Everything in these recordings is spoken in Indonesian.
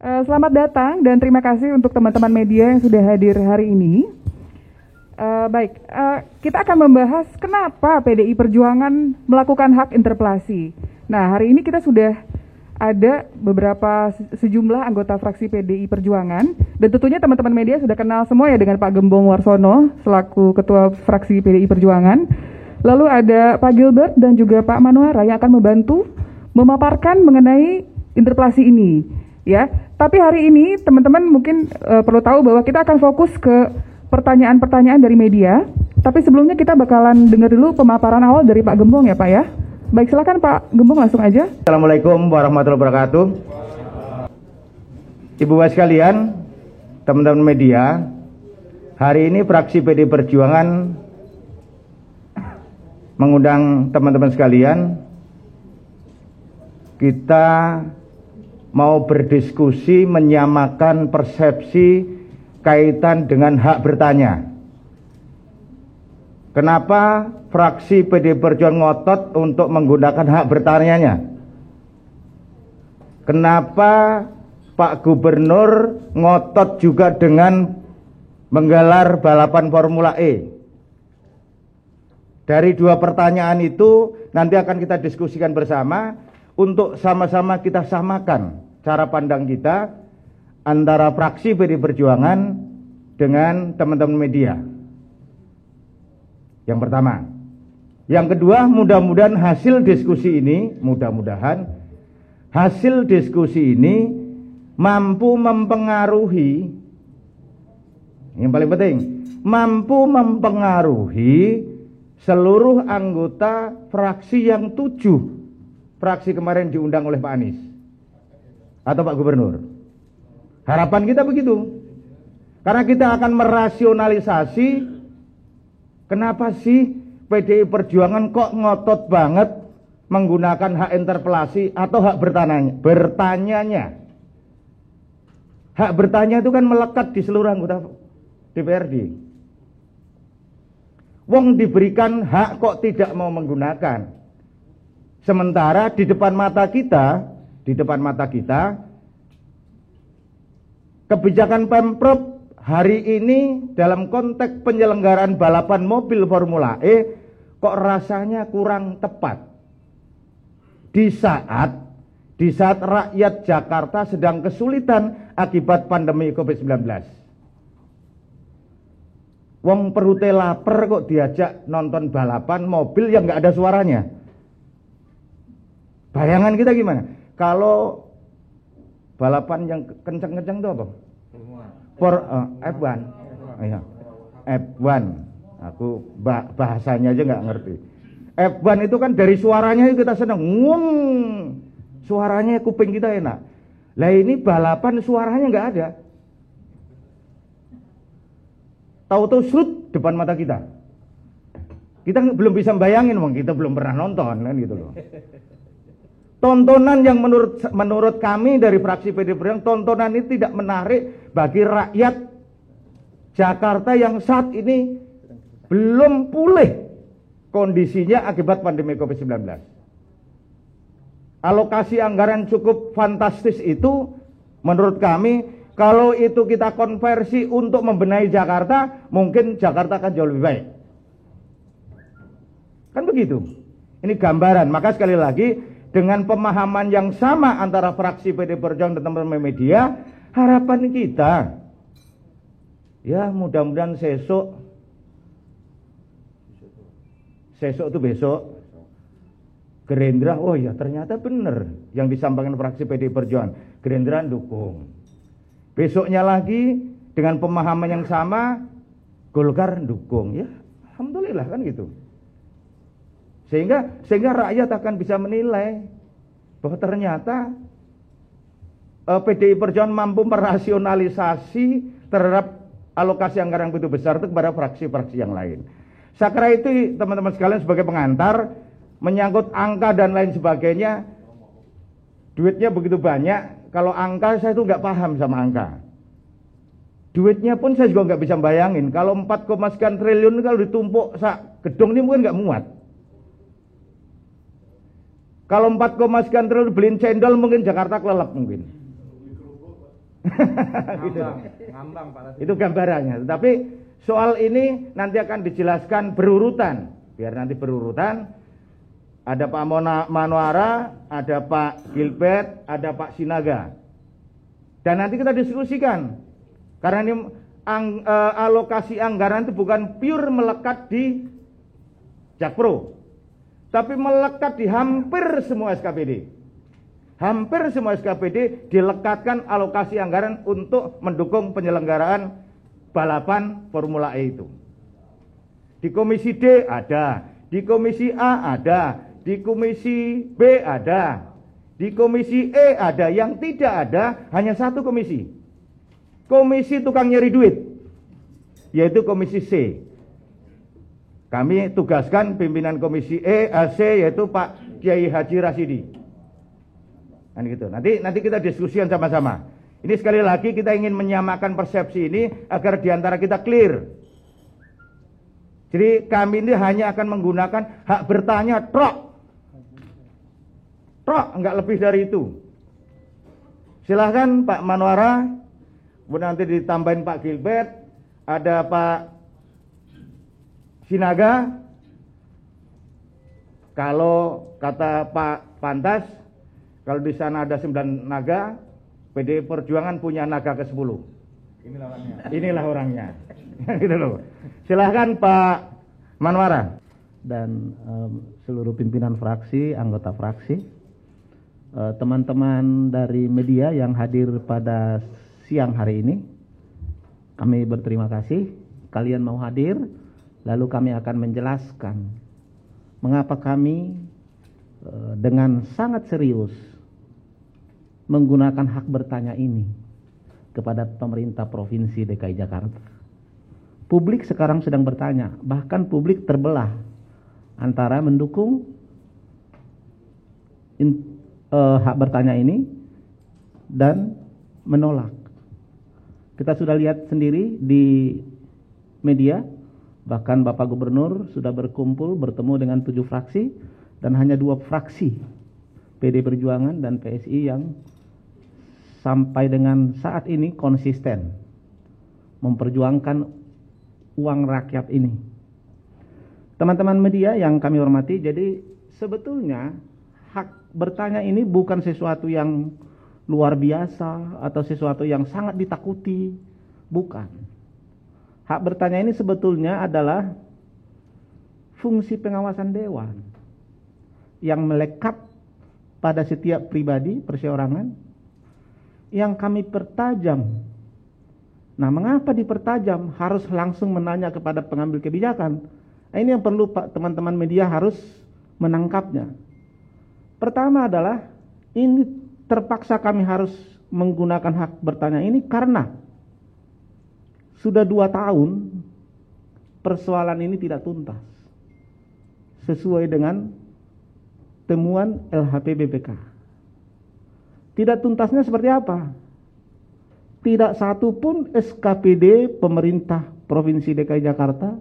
Selamat datang dan terima kasih untuk teman-teman media yang sudah hadir hari ini. Kita akan membahas kenapa PDI Perjuangan melakukan hak interpelasi. Nah, hari ini kita sudah ada sejumlah anggota fraksi PDI Perjuangan, dan tentunya teman-teman media sudah kenal semua ya dengan Pak Gembong Warsono selaku Ketua Fraksi PDI Perjuangan. Lalu ada Pak Gilbert dan juga Pak Manuara yang akan membantu memaparkan mengenai interpelasi ini. Ya, tapi hari ini teman-teman mungkin perlu tahu bahwa kita akan fokus ke pertanyaan-pertanyaan dari media. Tapi sebelumnya kita bakalan dengar dulu pemaparan awal dari Pak Gembong ya Pak ya. Baik, silakan Pak Gembong langsung aja. Assalamualaikum warahmatullahi wabarakatuh. Ibu Bapak sekalian, teman-teman media, hari ini fraksi PDI Perjuangan mengundang teman-teman sekalian. Kita mau berdiskusi menyamakan persepsi kaitan dengan hak bertanya. Kenapa fraksi PDI Perjuangan ngotot untuk menggunakan hak bertanyanya? Kenapa Pak Gubernur ngotot juga dengan menggelar balapan Formula E? Dari dua pertanyaan itu nanti akan kita diskusikan bersama untuk sama-sama kita samakan cara pandang kita antara fraksi PDI Perjuangan dengan teman-teman media. Yang pertama. Yang kedua, mudah-mudahan hasil diskusi ini mampu mempengaruhi, yang paling penting, mampu mempengaruhi seluruh anggota fraksi yang 7 fraksi kemarin diundang oleh Pak Anies atau Pak Gubernur. Harapan kita begitu. Karena kita akan merasionalisasi kenapa sih PDI Perjuangan kok ngotot banget menggunakan hak interpelasi atau hak bertanyanya. Hak bertanya itu kan melekat di seluruh anggota DPRD. Wong diberikan hak kok tidak mau menggunakan. Sementara di depan mata kita, kebijakan Pemprov hari ini dalam konteks penyelenggaraan balapan mobil Formula E kok rasanya kurang tepat. Di saat rakyat Jakarta sedang kesulitan akibat pandemi COVID-19. Wong perute lapar kok diajak nonton balapan mobil yang nggak ada suaranya. Bayangan kita gimana? Kalau balapan yang kencang-kencang itu apa? F1. Iya. F1. Aku bahasanya aja nggak ngerti. F1 itu kan dari suaranya kita senang. Suaranya kuping kita enak. Lah ini balapan suaranya nggak ada. Tahu-tahu serut depan mata kita. Kita belum bisa bayangin, kita belum pernah nonton kan gitu loh. Tontonan yang menurut kami dari fraksi PDI Perjuangan, tontonan ini tidak menarik bagi rakyat Jakarta yang saat ini belum pulih kondisinya akibat pandemi COVID-19. Alokasi anggaran cukup fantastis itu menurut kami, kalau itu kita konversi untuk membenahi Jakarta, mungkin Jakarta akan jauh lebih baik. Kan begitu. Ini gambaran. Maka sekali lagi, dengan pemahaman yang sama antara fraksi PDI Perjuangan dan teman-teman media, harapan kita, ya mudah-mudahan besok, Gerindra, oh ya ternyata benar yang disampaikan fraksi PDI Perjuangan, Gerindra dukung. Besoknya lagi dengan pemahaman yang sama, Golkar dukung, ya alhamdulillah kan gitu. Sehingga rakyat akan bisa menilai bahwa ternyata PDI Perjuangan mampu merasionalisasi terhadap alokasi anggaran yang begitu besar itu kepada fraksi-fraksi yang lain. Saya kira itu teman-teman sekalian sebagai pengantar, menyangkut angka dan lain sebagainya, duitnya begitu banyak. Kalau angka saya itu nggak paham sama angka. Duitnya pun saya juga nggak bisa bayangin. Kalau 4, sekian triliun kalau ditumpuk gedung ini mungkin nggak muat. Kalau 4, sekian triliun beliin cendol mungkin Jakarta kelelep mungkin. Gitu. Ngambang Pak Lasidi. Itu gambarannya. Tapi soal ini nanti akan dijelaskan berurutan. Biar nanti berurutan. Ada Pak Manwara, ada Pak Gilbert, ada Pak Sinaga. Dan nanti kita diskusikan. Karena ini alokasi anggaran itu bukan pure melekat di Jakpro, tapi melekat di hampir semua SKPD. Hampir semua SKPD dilekatkan alokasi anggaran untuk mendukung penyelenggaraan balapan Formula E itu. Di Komisi D ada, di Komisi A ada, di Komisi B ada, di Komisi E ada. Yang tidak ada hanya satu komisi. Komisi tukang nyari duit, yaitu Komisi C. Kami tugaskan pimpinan Komisi E, AC, yaitu Pak Kiai Haji Rasidi. Kan gitu. Nanti kita diskusikan sama-sama. Ini sekali lagi kita ingin menyamakan persepsi ini agar diantara kita clear. Jadi kami ini hanya akan menggunakan hak bertanya trok, enggak lebih dari itu. Silahkan Pak Manwara, nanti ditambahin Pak Gilbert, ada Pak Sinaga. Kalau kata Pak Pantas, kalau di sana ada 9 naga, PDI Perjuangan punya naga ke-10. Inilah orangnya. Gitu loh. Silahkan Pak Manwara. Dan seluruh pimpinan fraksi, anggota fraksi, teman-teman dari media yang hadir pada siang hari ini, kami berterima kasih kalian mau hadir. Lalu kami akan menjelaskan mengapa kami dengan sangat serius menggunakan hak bertanya ini kepada pemerintah Provinsi DKI Jakarta. Publik sekarang sedang bertanya, bahkan publik terbelah antara mendukung hak bertanya ini dan menolak. Kita sudah lihat sendiri di media, bahkan Bapak Gubernur sudah berkumpul bertemu dengan 7 fraksi dan hanya 2 fraksi, PD Perjuangan dan PSI, yang sampai dengan saat ini konsisten memperjuangkan uang rakyat ini. Teman-teman media yang kami hormati, jadi sebetulnya hak bertanya ini bukan sesuatu yang luar biasa atau sesuatu yang sangat ditakuti, bukan. Hak bertanya ini sebetulnya adalah fungsi pengawasan dewan yang melekat pada setiap pribadi perseorangan yang kami pertajam. Nah, mengapa dipertajam? Harus langsung menanya kepada pengambil kebijakan. Nah, ini yang perlu Pak teman-teman media harus menangkapnya. Pertama adalah ini terpaksa kami harus menggunakan hak bertanya ini karena sudah 2 tahun persoalan ini tidak tuntas sesuai dengan temuan LHP BPK. Tidak tuntasnya seperti apa? Tidak satu pun SKPD pemerintah Provinsi DKI Jakarta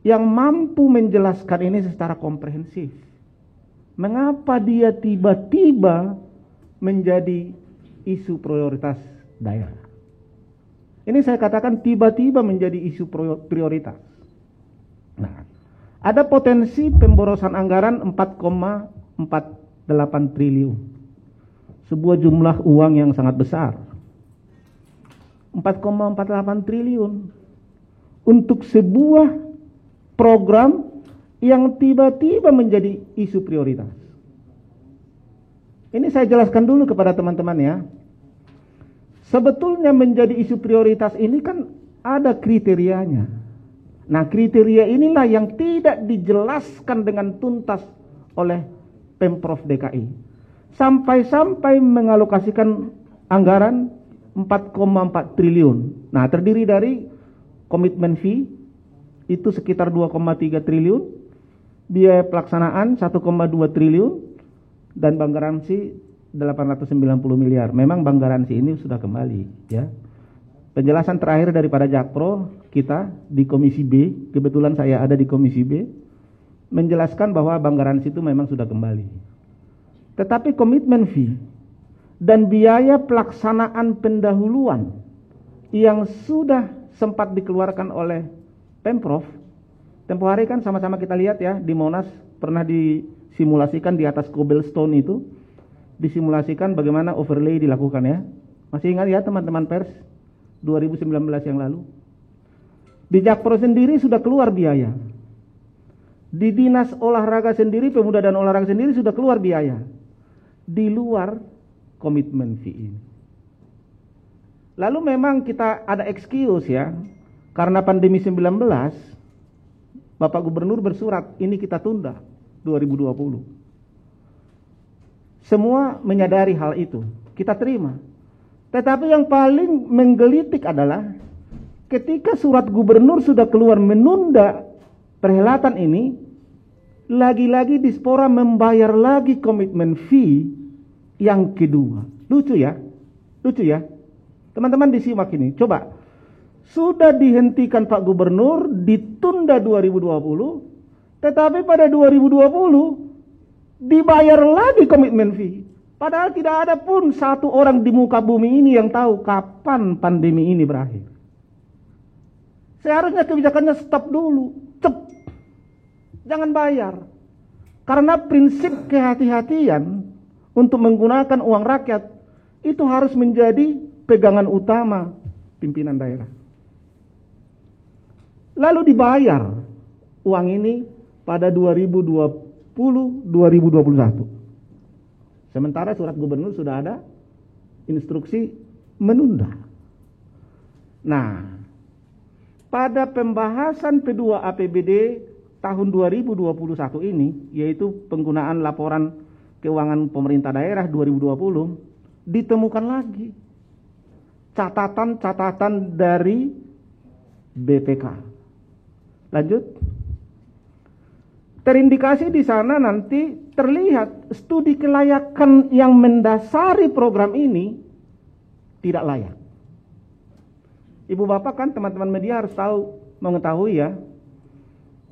yang mampu menjelaskan ini secara komprehensif. Mengapa dia tiba-tiba menjadi isu prioritas daerah? Ini saya katakan tiba-tiba menjadi isu prioritas. Nah, ada potensi pemborosan anggaran 4,48 triliun. Sebuah jumlah uang yang sangat besar. 4,48 triliun untuk sebuah program yang tiba-tiba menjadi isu prioritas. Ini saya jelaskan dulu kepada teman-teman ya. Sebetulnya menjadi isu prioritas ini kan ada kriterianya. Nah, kriteria inilah yang tidak dijelaskan dengan tuntas oleh Pemprov DKI. Sampai-sampai mengalokasikan anggaran 4,4 triliun. Nah, terdiri dari komitmen fee itu sekitar 2,3 triliun, biaya pelaksanaan 1,2 triliun, dan bank garansi 890 miliar. Memang bank garansi ini sudah kembali ya. Penjelasan terakhir daripada Jakpro kita di Komisi B, kebetulan saya ada di Komisi B, menjelaskan bahwa bank garansi itu memang sudah kembali. Tetapi komitmen fee dan biaya pelaksanaan pendahuluan yang sudah sempat dikeluarkan oleh Pemprov. Tempo hari kan sama-sama kita lihat ya, di Monas pernah disimulasikan di atas cobblestone itu, disimulasikan bagaimana overlay dilakukan ya. Masih ingat ya teman-teman pers 2019 yang lalu? Di Jakpro sendiri sudah keluar biaya. Di Dinas Olahraga sendiri, Pemuda dan Olahraga sendiri sudah keluar biaya. Di luar komitmen fee ini. Lalu memang kita ada excuse ya, karena pandemi 19, Bapak Gubernur bersurat, ini kita tunda 2020. Semua menyadari hal itu, kita terima. Tetapi yang paling menggelitik adalah ketika surat gubernur sudah keluar menunda perhelatan ini, lagi-lagi Dispora membayar lagi komitmen fee yang kedua. Lucu ya? Lucu ya? Teman-teman disimak ini, coba. Sudah dihentikan Pak Gubernur, ditunda 2020, tetapi pada 2020 dibayar lagi komitmen fee. Padahal tidak ada pun satu orang di muka bumi ini yang tahu kapan pandemi ini berakhir. Seharusnya kebijakannya stop dulu, jangan bayar. Karena prinsip kehati-hatian untuk menggunakan uang rakyat itu harus menjadi pegangan utama pimpinan daerah. Lalu dibayar uang ini pada 2020-2021. Sementara surat gubernur sudah ada instruksi menunda. Nah, pada pembahasan P2 APBD tahun 2021 ini, yaitu penggunaan laporan keuangan pemerintah daerah 2020, ditemukan lagi catatan-catatan dari BPK. Lanjut. Terindikasi di sana nanti terlihat studi kelayakan yang mendasari program ini tidak layak. Ibu bapak kan teman-teman media harus mengetahui ya,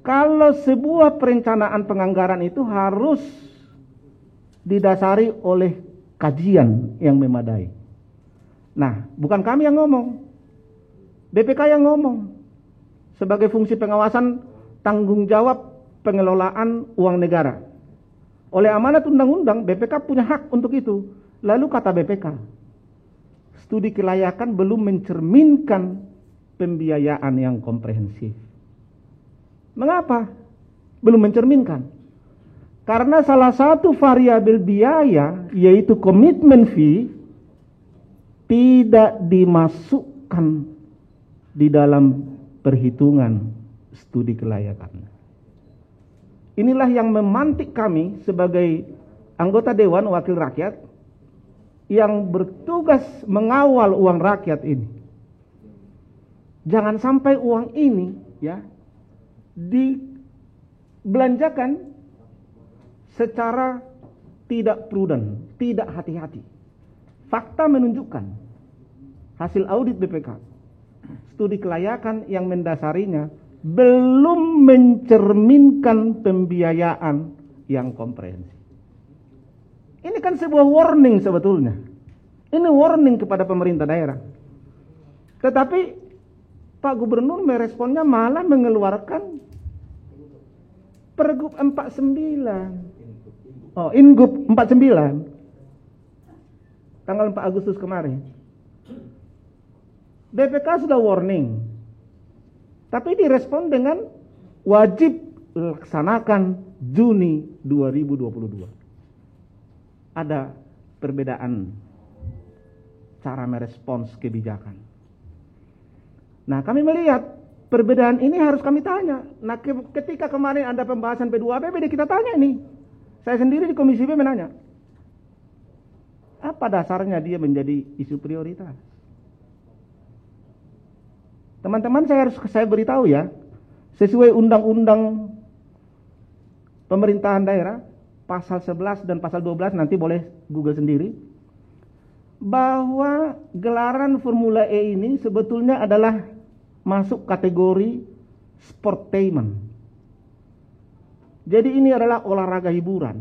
kalau sebuah perencanaan penganggaran itu harus didasari oleh kajian yang memadai. Nah, bukan kami yang ngomong, BPK yang ngomong. Sebagai fungsi pengawasan tanggung jawab pengelolaan uang negara. Oleh amanat undang-undang, BPK punya hak untuk itu. Lalu kata BPK, studi kelayakan belum mencerminkan pembiayaan yang komprehensif. Mengapa belum mencerminkan? Karena salah satu variabel biaya, yaitu komitmen fee, tidak dimasukkan di dalam perhitungan studi kelayakan. Inilah yang memantik kami sebagai anggota Dewan Wakil Rakyat yang bertugas mengawal uang rakyat ini. Jangan sampai uang ini ya dibelanjakan secara tidak prudent, tidak hati-hati. Fakta menunjukkan hasil audit BPK, studi kelayakan yang mendasarinya belum mencerminkan pembiayaan yang komprehensif. Ini kan sebuah warning sebetulnya. Ini warning kepada pemerintah daerah. Tetapi Pak Gubernur meresponnya malah mengeluarkan Pergub 49. Ingub 49. Tanggal 4 Agustus kemarin. BPK sudah warning. Tapi direspon dengan wajib laksanakan Juni 2022. Ada perbedaan cara merespons kebijakan. Nah, kami melihat perbedaan ini harus kami tanya. Nah, ketika kemarin ada pembahasan P2 APBD, kita tanya ini. Saya sendiri di Komisi B menanya, apa dasarnya dia menjadi isu prioritas? Teman-teman, saya beritahu ya, sesuai undang-undang pemerintahan daerah, pasal 11 dan pasal 12, nanti boleh Google sendiri, bahwa gelaran Formula E ini sebetulnya adalah masuk kategori sportainment. Jadi ini adalah olahraga hiburan.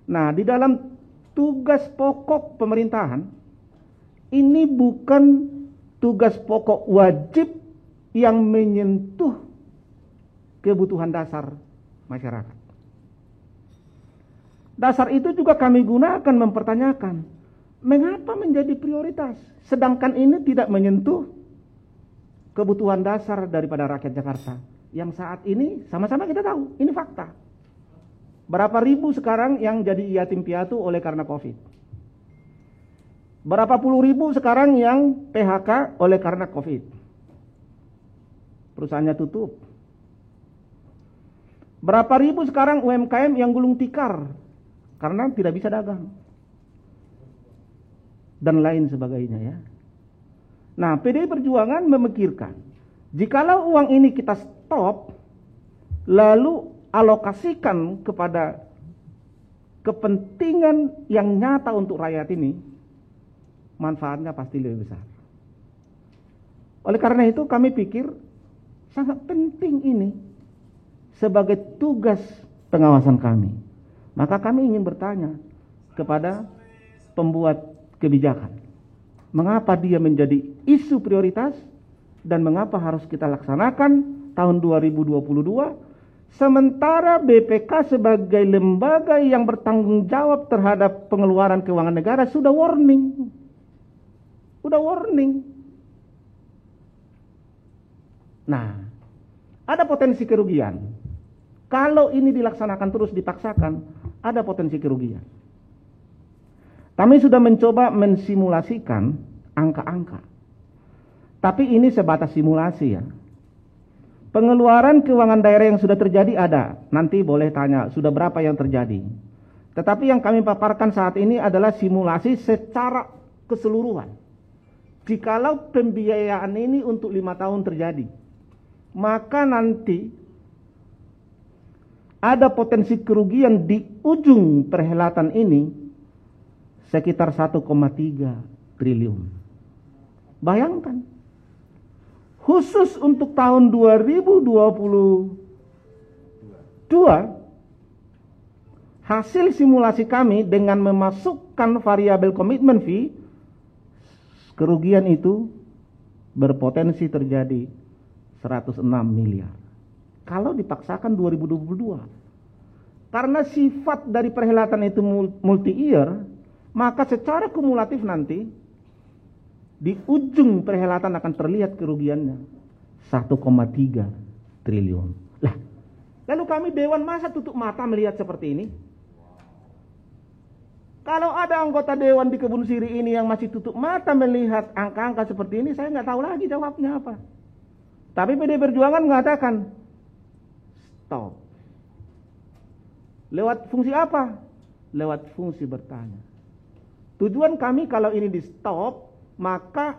Nah, di dalam tugas pokok pemerintahan ini bukan tugas pokok wajib yang menyentuh kebutuhan dasar masyarakat. Dasar itu juga kami gunakan mempertanyakan, mengapa menjadi prioritas, sedangkan ini tidak menyentuh kebutuhan dasar daripada rakyat Jakarta, yang saat ini sama-sama kita tahu, ini fakta. Berapa ribu sekarang yang jadi yatim piatu oleh karena COVID? Berapa puluh ribu sekarang yang PHK oleh karena COVID? Perusahaannya tutup. Berapa ribu sekarang UMKM yang gulung tikar karena tidak bisa dagang, dan lain sebagainya ya. Nah, PDI Perjuangan memikirkan, jikalau uang ini kita stop, lalu alokasikan kepada kepentingan yang nyata untuk rakyat ini, manfaatnya pasti lebih besar. Oleh karena itu kami pikir sangat penting ini sebagai tugas pengawasan kami. Maka kami ingin bertanya kepada pembuat kebijakan, mengapa dia menjadi isu prioritas dan mengapa harus kita laksanakan tahun 2022, sementara BPK sebagai lembaga yang bertanggung jawab terhadap pengeluaran keuangan negara sudah warning. Nah, ada potensi kerugian. Kalau ini dilaksanakan terus dipaksakan, ada potensi kerugian. Kami sudah mencoba mensimulasikan angka-angka. Tapi ini sebatas simulasi ya. Pengeluaran keuangan daerah yang sudah terjadi ada. Nanti boleh tanya, sudah berapa yang terjadi. Tetapi yang kami paparkan saat ini adalah simulasi secara keseluruhan. Jikalau pembiayaan ini untuk 5 tahun terjadi, maka nanti ada potensi kerugian di ujung perhelatan ini sekitar 1,3 triliun. Bayangkan, khusus untuk tahun 2022, hasil simulasi kami dengan memasukkan variabel komitmen fee, kerugian itu berpotensi terjadi 106 miliar. Kalau dipaksakan 2022. Karena sifat dari perhelatan itu multi-year, maka secara kumulatif nanti di ujung perhelatan akan terlihat kerugiannya 1,3 triliun. Lah, lalu kami Dewan masa tutup mata melihat seperti ini? Kalau ada anggota Dewan di Kebun Siri ini yang masih tutup mata melihat angka-angka seperti ini, saya nggak tahu lagi jawabnya apa. Tapi PDI Perjuangan mengatakan stop. Lewat fungsi apa? Lewat fungsi bertanya. Tujuan kami kalau ini di stop, maka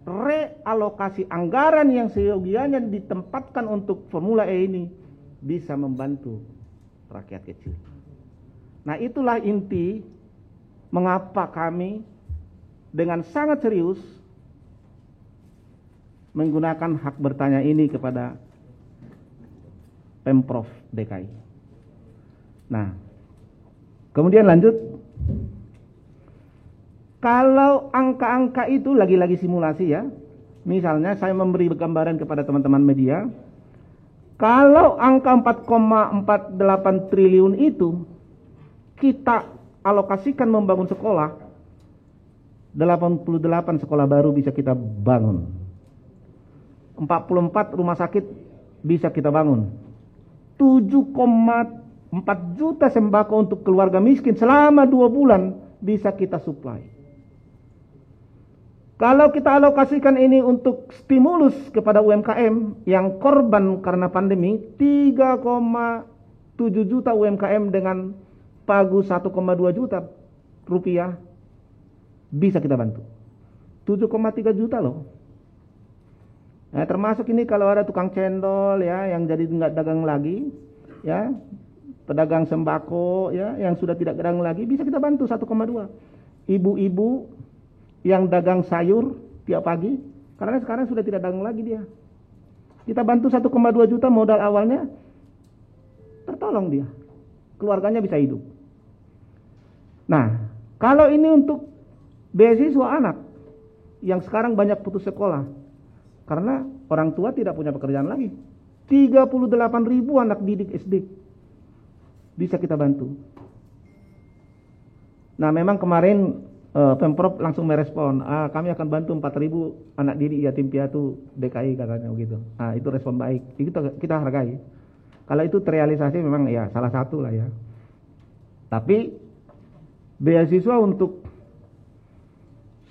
realokasi anggaran yang seyogianya ditempatkan untuk Formula E ini bisa membantu rakyat kecil. Nah, itulah inti mengapa kami dengan sangat serius menggunakan hak bertanya ini kepada Pemprov DKI. Nah, kemudian lanjut. Kalau angka-angka itu lagi-lagi simulasi ya. Misalnya saya memberi gambaran kepada teman-teman media. Kalau angka 4,48 triliun itu kita alokasikan membangun sekolah, 88 sekolah baru bisa kita bangun. 44 rumah sakit bisa kita bangun. 7,4 juta sembako untuk keluarga miskin selama 2 bulan bisa kita suplai. Kalau kita alokasikan ini untuk stimulus kepada UMKM yang korban karena pandemi, 3,7 juta UMKM dengan pagu 1,2 juta rupiah bisa kita bantu. 7,3 juta loh. Nah, termasuk ini kalau ada tukang cendol ya yang jadi nggak dagang lagi, ya, pedagang sembako ya yang sudah tidak dagang lagi bisa kita bantu 1,2. Ibu-ibu yang dagang sayur tiap pagi karena sekarang sudah tidak dagang lagi dia. Kita bantu 1,2 juta modal awalnya, tertolong dia. Keluarganya bisa hidup. Nah, Kalau ini untuk beasiswa anak yang sekarang banyak putus sekolah karena orang tua tidak punya pekerjaan lagi. 38.000 anak didik SD bisa kita bantu. Nah, memang kemarin Pemprov langsung merespon, kami akan bantu 4.000 anak didik yatim piatu DKI katanya begitu. Itu respon baik, itu kita hargai. Kalau itu terrealisasi memang ya salah satu lah ya. Tapi beasiswa untuk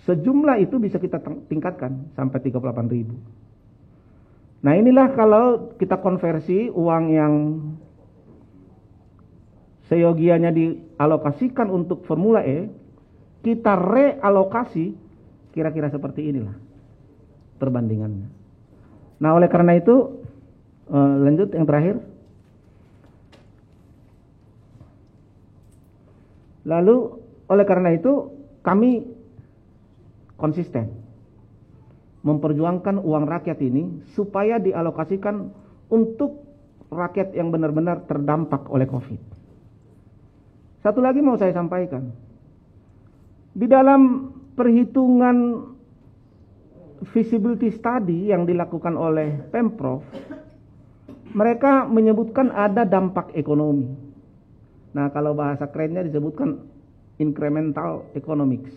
sejumlah itu bisa kita tingkatkan sampai 38.000. Nah, inilah kalau kita konversi uang yang seyogianya dialokasikan untuk Formula E, kita realokasi, kira-kira seperti inilah perbandingannya. Nah, oleh karena itu, lanjut yang terakhir. Lalu, oleh karena itu, kami konsisten memperjuangkan uang rakyat ini supaya dialokasikan untuk rakyat yang benar-benar terdampak oleh COVID. Satu lagi mau saya sampaikan. Di dalam perhitungan feasibility study yang dilakukan oleh Pemprov, mereka menyebutkan ada dampak ekonomi. Nah, kalau bahasa kerennya disebutkan incremental economics.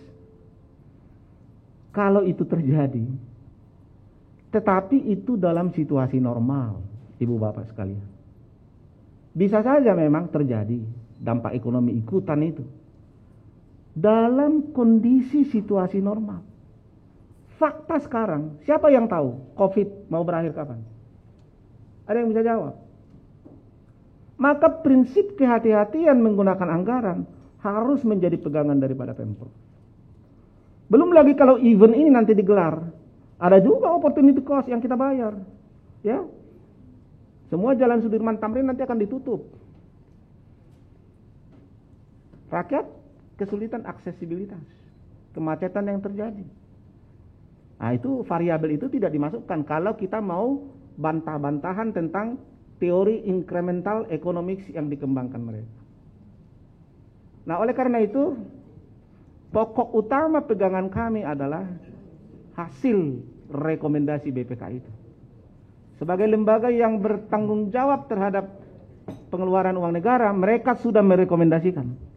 Kalau itu terjadi, tetapi itu dalam situasi normal, Ibu Bapak sekalian. Bisa saja memang terjadi dampak ekonomi ikutan itu dalam kondisi situasi normal. Fakta sekarang, siapa yang tahu COVID mau berakhir kapan? Ada yang bisa jawab? Maka prinsip kehati-hatian menggunakan anggaran harus menjadi pegangan daripada Pemprov. Belum lagi kalau event ini nanti digelar, ada juga opportunity cost yang kita bayar. Ya, semua jalan Sudirman Tamrin nanti akan ditutup. Rakyat kesulitan aksesibilitas, kemacetan yang terjadi. Nah, itu variabel itu tidak dimasukkan kalau kita mau bantah-bantahan tentang teori incremental economics yang dikembangkan mereka. Nah, oleh karena itu, pokok utama pegangan kami adalah hasil rekomendasi BPK itu. Sebagai lembaga yang bertanggung jawab terhadap pengeluaran uang negara, mereka sudah merekomendasikan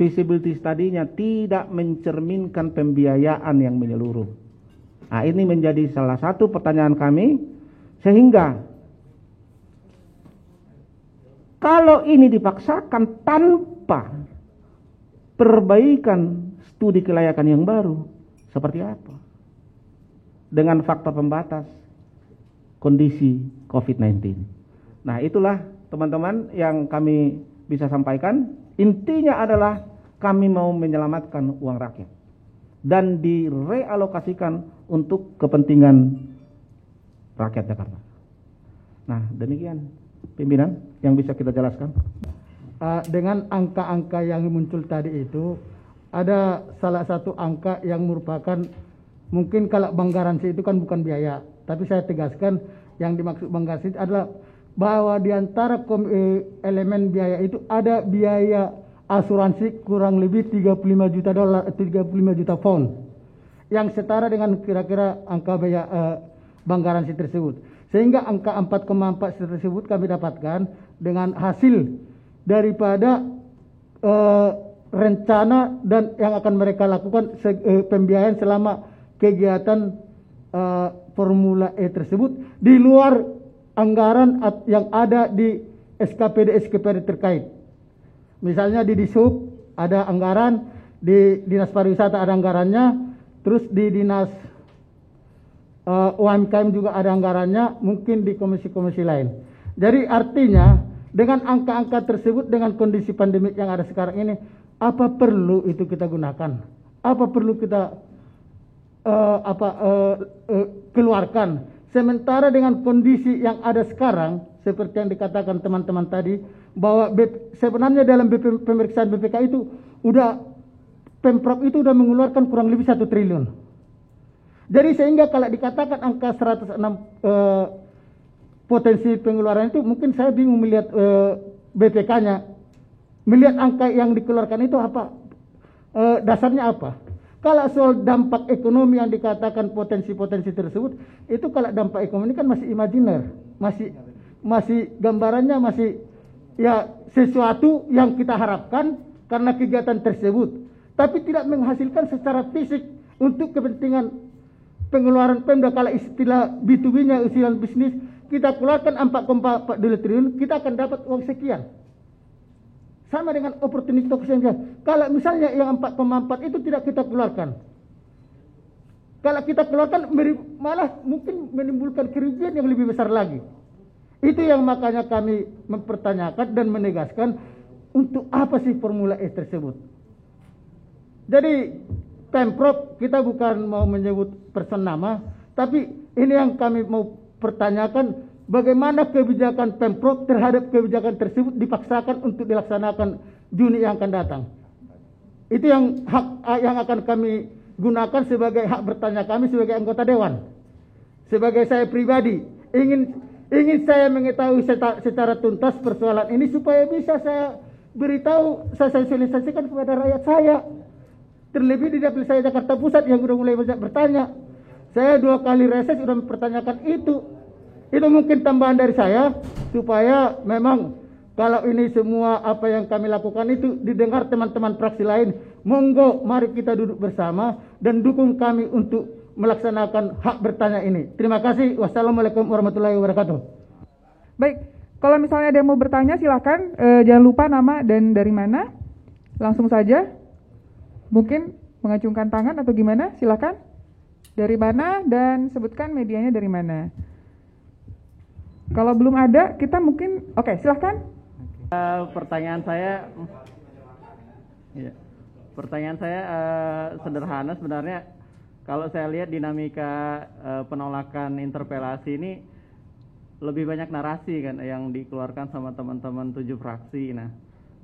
feasibility study-nya tidak mencerminkan pembiayaan yang menyeluruh. Nah, ini menjadi salah satu pertanyaan kami, sehingga kalau ini dipaksakan tanpa perbaikan studi kelayakan yang baru, seperti apa? Dengan faktor pembatas kondisi COVID-19. Nah, itulah teman-teman yang kami bisa sampaikan. Intinya adalah kami mau menyelamatkan uang rakyat dan direalokasikan untuk kepentingan rakyat Jakarta. Nah, demikian pimpinan yang bisa kita jelaskan. Dengan angka-angka yang muncul tadi itu, ada salah satu angka yang merupakan, mungkin kalau bank garansi itu kan bukan biaya, tapi saya tegaskan yang dimaksud bank garansi adalah bahwa di antara elemen biaya itu ada biaya asuransi kurang lebih 35 juta dolar, 35 juta pound, yang setara dengan kira-kira angka biaya bank garansi tersebut. Sehingga angka 4,4 tersebut kami dapatkan dengan hasil daripada rencana dan yang akan mereka lakukan pembiayaan selama kegiatan Formula E tersebut di luar anggaran yang ada di SKPD terkait. Misalnya di Dishub ada anggaran, di Dinas Pariwisata ada anggarannya, terus di Dinas UMKM juga ada anggarannya, mungkin di komisi-komisi lain. Jadi artinya dengan angka-angka tersebut, dengan kondisi pandemik yang ada sekarang ini, apa perlu itu kita gunakan? Apa perlu kita keluarkan? Sementara dengan kondisi yang ada sekarang, seperti yang dikatakan teman-teman tadi, bahwa sebenarnya dalam pemeriksaan BPK itu Pemprov itu udah mengeluarkan kurang lebih 1 triliun. Jadi sehingga kalau dikatakan angka 106 potensi pengeluaran itu, mungkin saya bingung melihat BPK-nya. Melihat angka yang dikeluarkan itu apa? dasarnya apa? Kalau soal dampak ekonomi yang dikatakan potensi-potensi tersebut, itu kalau dampak ekonomi kan masih imajiner, masih gambarannya masih ya sesuatu yang kita harapkan karena kegiatan tersebut, tapi tidak menghasilkan secara fisik untuk kepentingan pengeluaran Pemda. Kalau istilah B2B-nya, istilah bisnis, kita keluarkan 4,4 triliun, kita akan dapat uang sekian. Sama dengan opportunity cost yang kalau misalnya yang 4,4 itu tidak kita keluarkan, kalau kita keluarkan malah mungkin menimbulkan kerugian yang lebih besar lagi. Itu yang makanya kami mempertanyakan dan menegaskan untuk apa sih formula E tersebut. Jadi Pemprov, kita bukan mau menyebut person nama, tapi ini yang kami mau pertanyakan, bagaimana kebijakan Pemprov terhadap kebijakan tersebut dipaksakan untuk dilaksanakan Juni yang akan datang. Itu yang hak yang akan kami gunakan sebagai hak bertanya kami sebagai anggota dewan. Sebagai saya pribadi ingin saya mengetahui secara tuntas persoalan ini supaya bisa saya beritahu, saya sosialisasikan kepada rakyat saya. Terlebih di dapil saya Jakarta Pusat yang sudah mulai banyak bertanya. Saya 2 kali reses sudah mempertanyakan itu. Itu mungkin tambahan dari saya supaya memang kalau ini semua apa yang kami lakukan itu didengar teman-teman fraksi lain, monggo mari kita duduk bersama dan dukung kami untuk melaksanakan hak bertanya ini. Terima kasih. Wassalamualaikum warahmatullahi wabarakatuh. Baik, kalau misalnya ada yang mau bertanya silakan, jangan lupa nama dan dari mana. Langsung saja. Mungkin mengacungkan tangan atau gimana? Silakan. Dari mana dan sebutkan medianya dari mana. Kalau belum ada, kita mungkin oke, silakan. Pertanyaan saya sederhana sebenarnya. Kalau saya lihat dinamika penolakan interpelasi ini lebih banyak narasi kan yang dikeluarkan sama teman-teman 7 fraksi. Nah,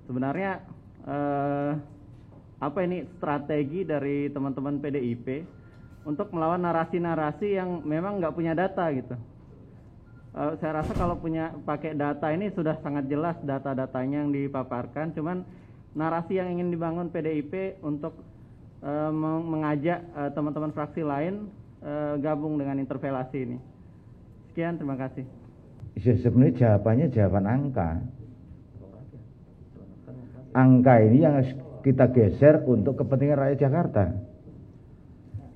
sebenarnya apa ini strategi dari teman-teman PDIP untuk melawan narasi-narasi yang memang nggak punya data gitu. Saya rasa kalau pakai data ini sudah sangat jelas data-datanya yang dipaparkan, cuman narasi yang ingin dibangun PDIP untuk mengajak teman-teman fraksi lain gabung dengan interpelasi ini. Sekian, terima kasih. Sebenarnya jawabannya jawaban angka. Angka ini yang kita geser untuk kepentingan rakyat Jakarta.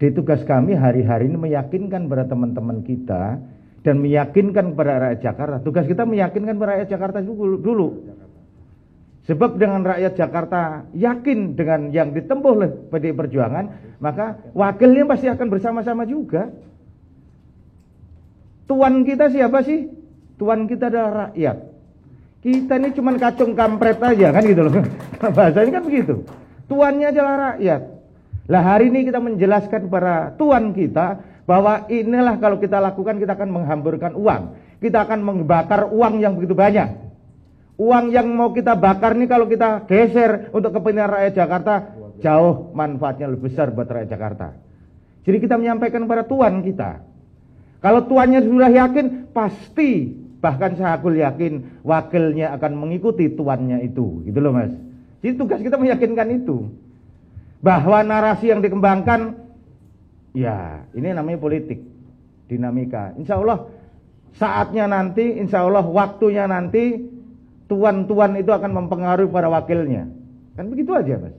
Di tugas kami hari-hari ini meyakinkan pada teman-teman kita dan meyakinkan kepada rakyat Jakarta. Tugas kita meyakinkan kepada rakyat Jakarta dulu. Sebab dengan rakyat Jakarta yakin dengan yang ditempuh oleh PDI Perjuangan, maka wakilnya pasti akan bersama-sama juga. Tuan kita siapa sih? Tuan kita adalah rakyat. Kita ini cuma kacung kampret aja kan gitu loh. Bahasanya kan begitu. Tuannya adalah rakyat. Lah hari ini kita menjelaskan kepada tuan kita bahwa inilah kalau kita lakukan kita akan menghamburkan uang. Kita akan membakar uang yang begitu banyak. Uang yang mau kita bakar ini kalau kita geser untuk kepentingan rakyat Jakarta, jauh manfaatnya lebih besar buat rakyat Jakarta. Jadi kita menyampaikan kepada tuan kita. Kalau tuannya sudah yakin, pasti bahkan saya yakin wakilnya akan mengikuti tuannya itu, gitu loh mas. Jadi tugas kita meyakinkan itu, bahwa narasi yang dikembangkan, ya ini namanya politik, dinamika. Insya Allah saatnya nanti, insya Allah waktunya nanti, tuan-tuan itu akan mempengaruhi para wakilnya, kan begitu aja mas.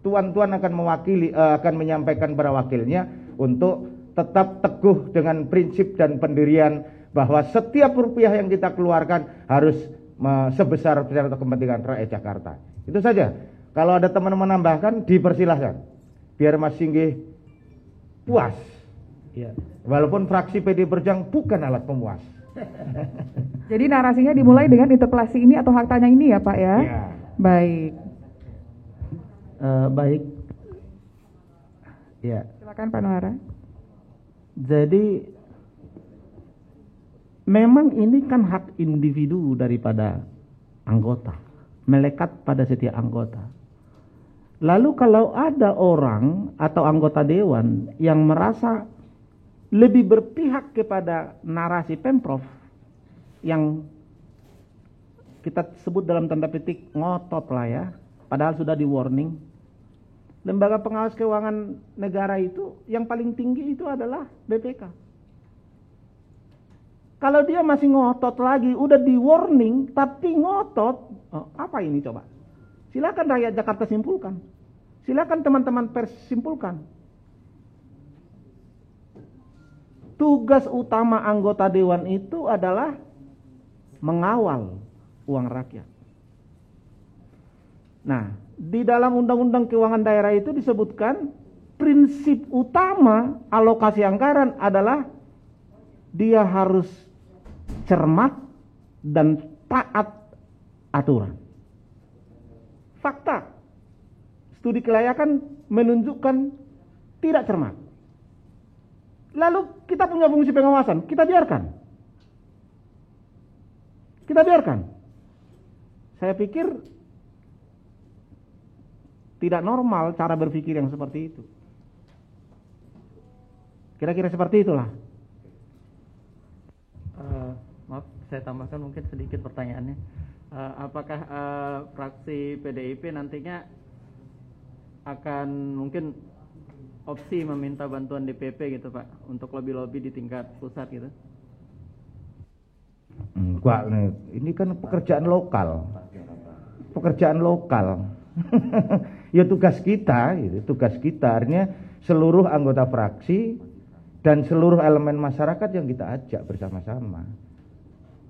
Tuan-tuan akan mewakili, akan menyampaikan para wakilnya untuk tetap teguh dengan prinsip dan pendirian bahwa setiap rupiah yang kita keluarkan harus sebesar atau kepentingan rakyat Jakarta. Itu saja. Kalau ada teman menambahkan, dipersilahkan. Biar Mas Singgih puas. Ya. Walaupun fraksi PD Perjuangan bukan alat pemuas. Jadi narasinya dimulai dengan interpelasi ini atau hak tanya ini ya Pak ya? Ya. Baik. Baik. Ya. Silakan Pak Nohara. Jadi memang ini kan hak individu daripada anggota, melekat pada setiap anggota. Lalu kalau ada orang atau anggota dewan yang merasa lebih berpihak kepada narasi Pemprov yang kita sebut dalam tanda petik ngotot lah ya, padahal sudah di warning, lembaga pengawas keuangan negara itu yang paling tinggi itu adalah BPK. Kalau dia masih ngotot lagi, udah di warning tapi ngotot, apa ini coba? Silakan rakyat Jakarta simpulkan. Silakan teman-teman pers simpulkan. Tugas utama anggota dewan itu adalah mengawal uang rakyat. Nah, di dalam Undang-Undang Keuangan Daerah itu disebutkan prinsip utama alokasi anggaran adalah dia harus cermat dan taat aturan. Fakta, studi kelayakan menunjukkan tidak cermat. Lalu kita punya fungsi pengawasan, kita biarkan. Kita biarkan. Saya pikir tidak normal cara berpikir yang seperti itu. Kira-kira seperti itulah. Maaf, saya tambahkan mungkin sedikit pertanyaannya. Apakah fraksi PDIP nantinya akan mungkin opsi meminta bantuan DPP gitu Pak, untuk lobby-lobby di tingkat pusat gitu? Enggak, ini kan pekerjaan lokal. Pekerjaan lokal. Ya tugas kita, gitu. Tugas kita artinya seluruh anggota fraksi dan seluruh elemen masyarakat yang kita ajak bersama-sama.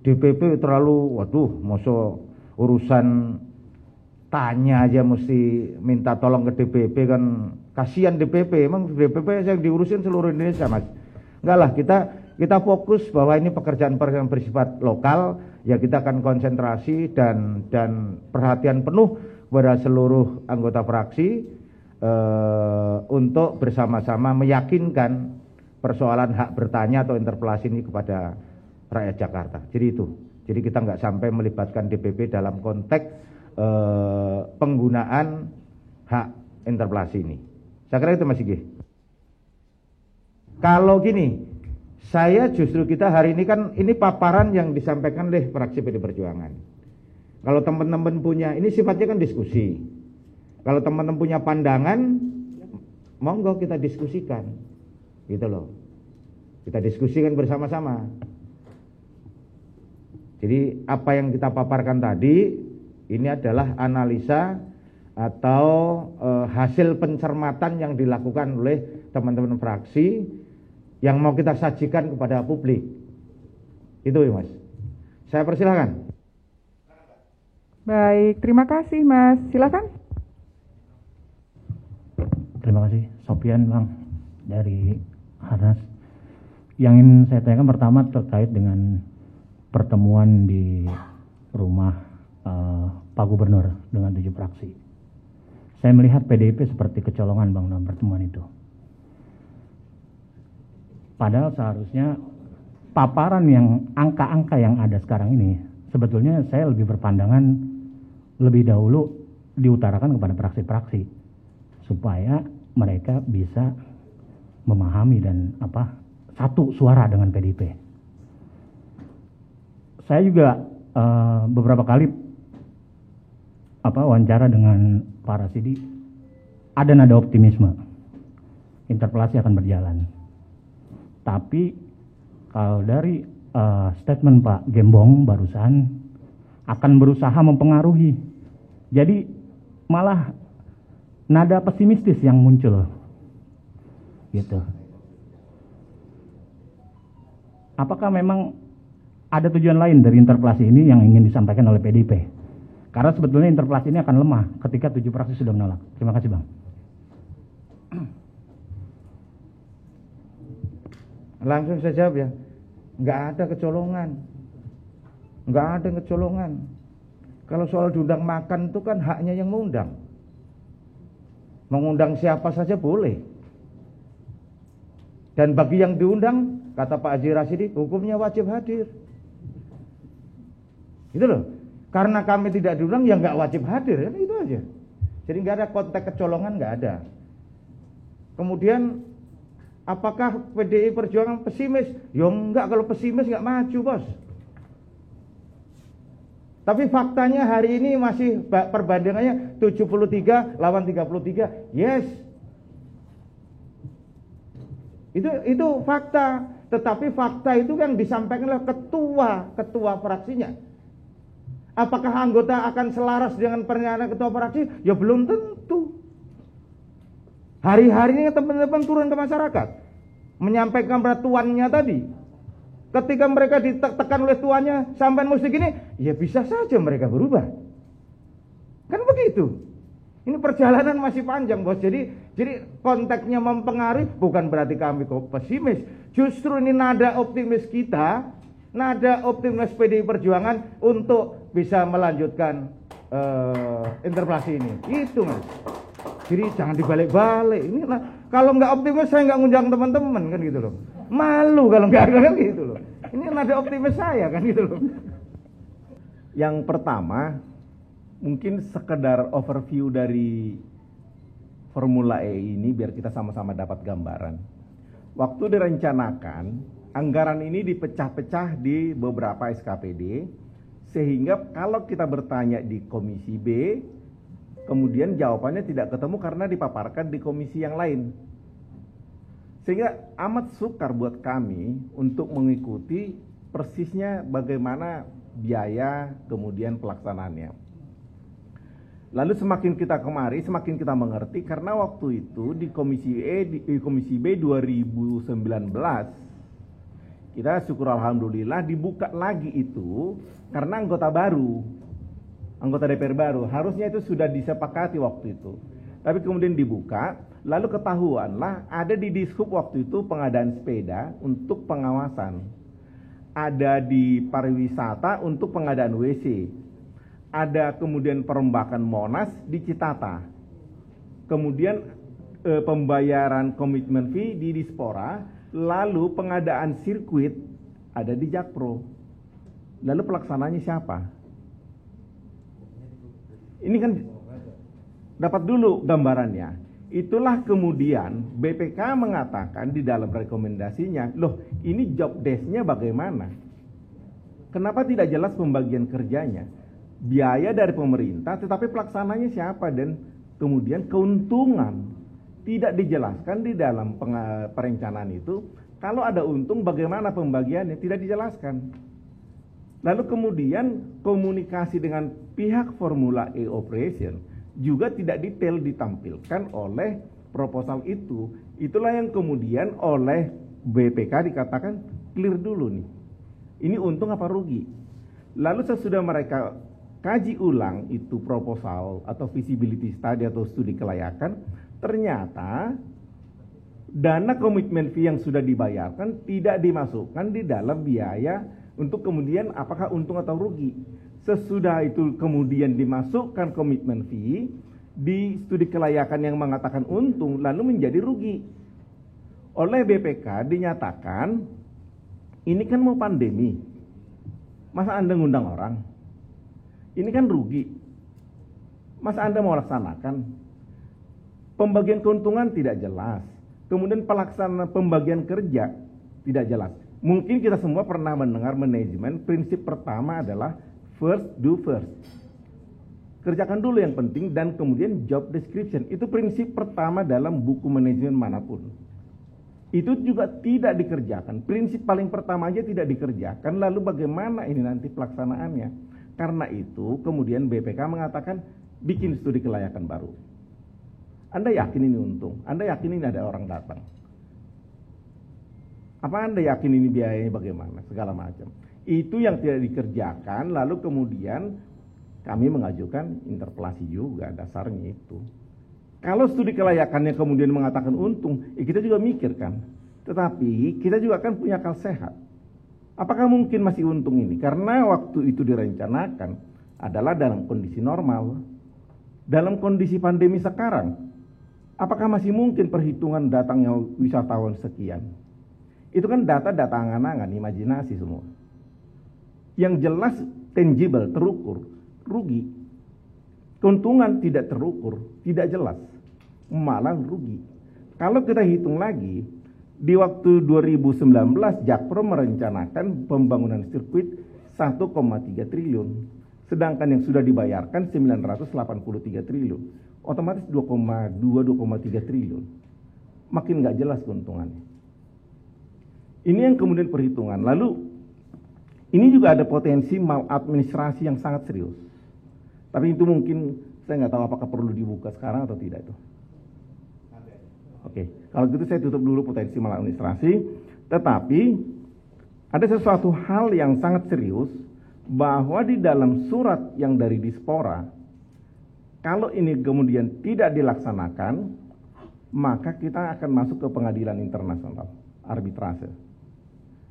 DPP terlalu, waduh, masa urusan tanya aja mesti minta tolong ke DPP kan, kasihan DPP. Emang DPP yang diurusin seluruh Indonesia, Mas. Enggak lah, kita fokus bahwa ini pekerjaan yang bersifat lokal, ya kita akan konsentrasi dan perhatian penuh kepada seluruh anggota fraksi untuk bersama-sama meyakinkan persoalan hak bertanya atau interpelasi ini kepada rakyat Jakarta. Jadi itu. Jadi kita nggak sampai melibatkan DPP dalam konteks penggunaan hak interpelasi ini. Saya kira itu Mas Sigih. Kalau gini, saya justru kita hari ini kan ini paparan yang disampaikan oleh fraksi PD Perjuangan. Kalau teman-teman punya, ini sifatnya kan diskusi. Kalau teman-teman punya pandangan, monggo kita diskusikan. Gitu loh. Kita diskusikan bersama-sama. Jadi apa yang kita paparkan tadi ini adalah analisa atau hasil pencermatan yang dilakukan oleh teman-teman fraksi yang mau kita sajikan kepada publik. Itu ya Mas. Saya persilahkan. Baik, terima kasih Mas. Silakan. Terima kasih, Sopian Bang dari Harnas. Yang ingin saya tanyakan pertama terkait dengan pertemuan di rumah Pak Gubernur dengan 7 fraksi. Saya melihat PDIP seperti kecolongan Bang dalam pertemuan itu. Padahal seharusnya paparan yang angka-angka yang ada sekarang ini, sebetulnya saya lebih berpandangan lebih dahulu diutarakan kepada fraksi-fraksi supaya mereka bisa memahami dan satu suara dengan PDIP. Saya juga beberapa kali wawancara dengan Pak Rasidi, ada nada optimisme interpelasi akan berjalan. Tapi kalau dari statement Pak Gembong barusan akan berusaha mempengaruhi, jadi malah nada pesimistis yang muncul gitu. Apakah memang ada tujuan lain dari interpelasi ini yang ingin disampaikan oleh PDIP? Karena sebetulnya interpelasi ini akan lemah ketika 7 fraksi sudah menolak. Terima kasih Bang. Langsung saya jawab ya. Nggak ada kecolongan. Nggak ada kecolongan. Kalau soal diundang makan itu kan haknya yang mengundang. Mengundang siapa saja boleh. Dan bagi yang diundang, kata Pak Haji Rasidi, hukumnya wajib hadir. Itu loh. Karena kami tidak diundang, ya nggak wajib hadir, kan itu aja. Jadi nggak ada konteks kecolongan, nggak ada. Kemudian, apakah PDI Perjuangan pesimis? Ya enggak, kalau pesimis nggak maju bos. Tapi faktanya hari ini masih perbandingannya 73 lawan 33. Yes. Itu fakta. Tetapi fakta itu kan disampaikan oleh ketua fraksinya. Apakah anggota akan selaras dengan pernyataan ketua fraksi? Ya belum tentu. Hari-harinya teman-teman turun ke masyarakat, menyampaikan pada tuannya tadi. Ketika mereka ditekan oleh tuannya, sampai mesti gini, ya bisa saja mereka berubah. Kan begitu. Ini perjalanan masih panjang, bos. Jadi konteksnya mempengaruhi, bukan berarti kami kok pesimis. Justru ini nada optimis kita, nada optimis PDI Perjuangan untuk bisa melanjutkan interpelasi ini. Itu, Mas. Jadi jangan dibalik-balik. Ini kalau nggak optimis saya nggak ngundang teman-teman kan gitu loh. Malu kalau nggak kan gitu loh. Ini nada optimis saya kan gitu loh. Yang pertama, mungkin sekedar overview dari Formula E ini biar kita sama-sama dapat gambaran. Waktu direncanakan, anggaran ini dipecah-pecah di beberapa SKPD, sehingga kalau kita bertanya di Komisi B, kemudian jawabannya tidak ketemu karena dipaparkan di komisi yang lain. Sehingga amat sukar buat kami untuk mengikuti persisnya bagaimana biaya kemudian pelaksanaannya. Lalu semakin kita kemari, semakin kita mengerti karena waktu itu di Komisi di Komisi B 2019 kita syukur alhamdulillah dibuka lagi itu karena anggota baru. Anggota DPR baru, harusnya itu sudah disepakati waktu itu. Tapi kemudian dibuka, lalu ketahuanlah ada di Dishub waktu itu pengadaan sepeda untuk pengawasan. Ada di pariwisata untuk pengadaan WC. Ada kemudian perombakan Monas di Citata. Kemudian pembayaran komitmen fee di Dispora, lalu pengadaan sirkuit ada di Jakpro. Lalu pelaksananya siapa? Ini kan dapat dulu gambarannya. Itulah kemudian BPK mengatakan di dalam rekomendasinya, loh ini job desk-nya bagaimana? Kenapa tidak jelas pembagian kerjanya? Biaya dari pemerintah tetapi pelaksananya siapa? Dan kemudian keuntungan tidak dijelaskan di dalam perencanaan itu. Kalau ada untung bagaimana pembagiannya? Tidak dijelaskan. Lalu kemudian komunikasi dengan pihak Formula E Operation juga tidak detail ditampilkan oleh proposal itu. Itulah yang kemudian oleh BPK dikatakan clear dulu nih. Ini untung apa rugi? Lalu sesudah mereka kaji ulang itu proposal atau feasibility study atau studi kelayakan, ternyata dana komitmen fee yang sudah dibayarkan tidak dimasukkan di dalam biaya untuk kemudian apakah untung atau rugi. Sesudah itu kemudian dimasukkan komitmen fee di studi kelayakan yang mengatakan untung lalu menjadi rugi. Oleh BPK dinyatakan ini kan mau pandemi, masa Anda ngundang orang? Ini kan rugi, masa Anda mau laksanakan? Pembagian keuntungan tidak jelas, kemudian pelaksanaan pembagian kerja tidak jelas. Mungkin kita semua pernah mendengar manajemen, prinsip pertama adalah first do first. Kerjakan dulu yang penting dan kemudian job description. Itu prinsip pertama dalam buku manajemen manapun. Itu juga tidak dikerjakan. Prinsip paling pertama aja tidak dikerjakan, lalu bagaimana ini nanti pelaksanaannya? Karena itu kemudian BPK mengatakan bikin studi kelayakan baru. Anda yakin ini untung? Anda yakin ini ada orang datang? Apa Anda yakin ini biayanya bagaimana? Segala macam. Itu yang tidak dikerjakan, lalu kemudian kami mengajukan interpelasi juga, dasarnya itu. Kalau studi kelayakannya kemudian mengatakan untung, kita juga mikirkan. Tetapi kita juga kan punya akal sehat. Apakah mungkin masih untung ini? Karena waktu itu direncanakan adalah dalam kondisi normal. Dalam kondisi pandemi sekarang, apakah masih mungkin perhitungan datangnya wisatawan sekian? Itu kan data-data angan-angan, imajinasi semua. Yang jelas tangible, terukur, rugi. Keuntungan tidak terukur, tidak jelas, malah rugi. Kalau kita hitung lagi, di waktu 2019 Jakpro merencanakan pembangunan sirkuit 1,3 triliun. Sedangkan yang sudah dibayarkan 983 triliun. Otomatis 2,3 triliun. Makin nggak jelas keuntungannya. Ini yang kemudian perhitungan. Lalu ini juga ada potensi maladministrasi yang sangat serius. Tapi itu mungkin saya nggak tahu apakah perlu dibuka sekarang atau tidak itu. Oke, kalau gitu saya tutup dulu potensi maladministrasi. Tetapi ada sesuatu hal yang sangat serius bahwa di dalam surat yang dari Dispora, kalau ini kemudian tidak dilaksanakan, maka kita akan masuk ke pengadilan internasional, arbitrase.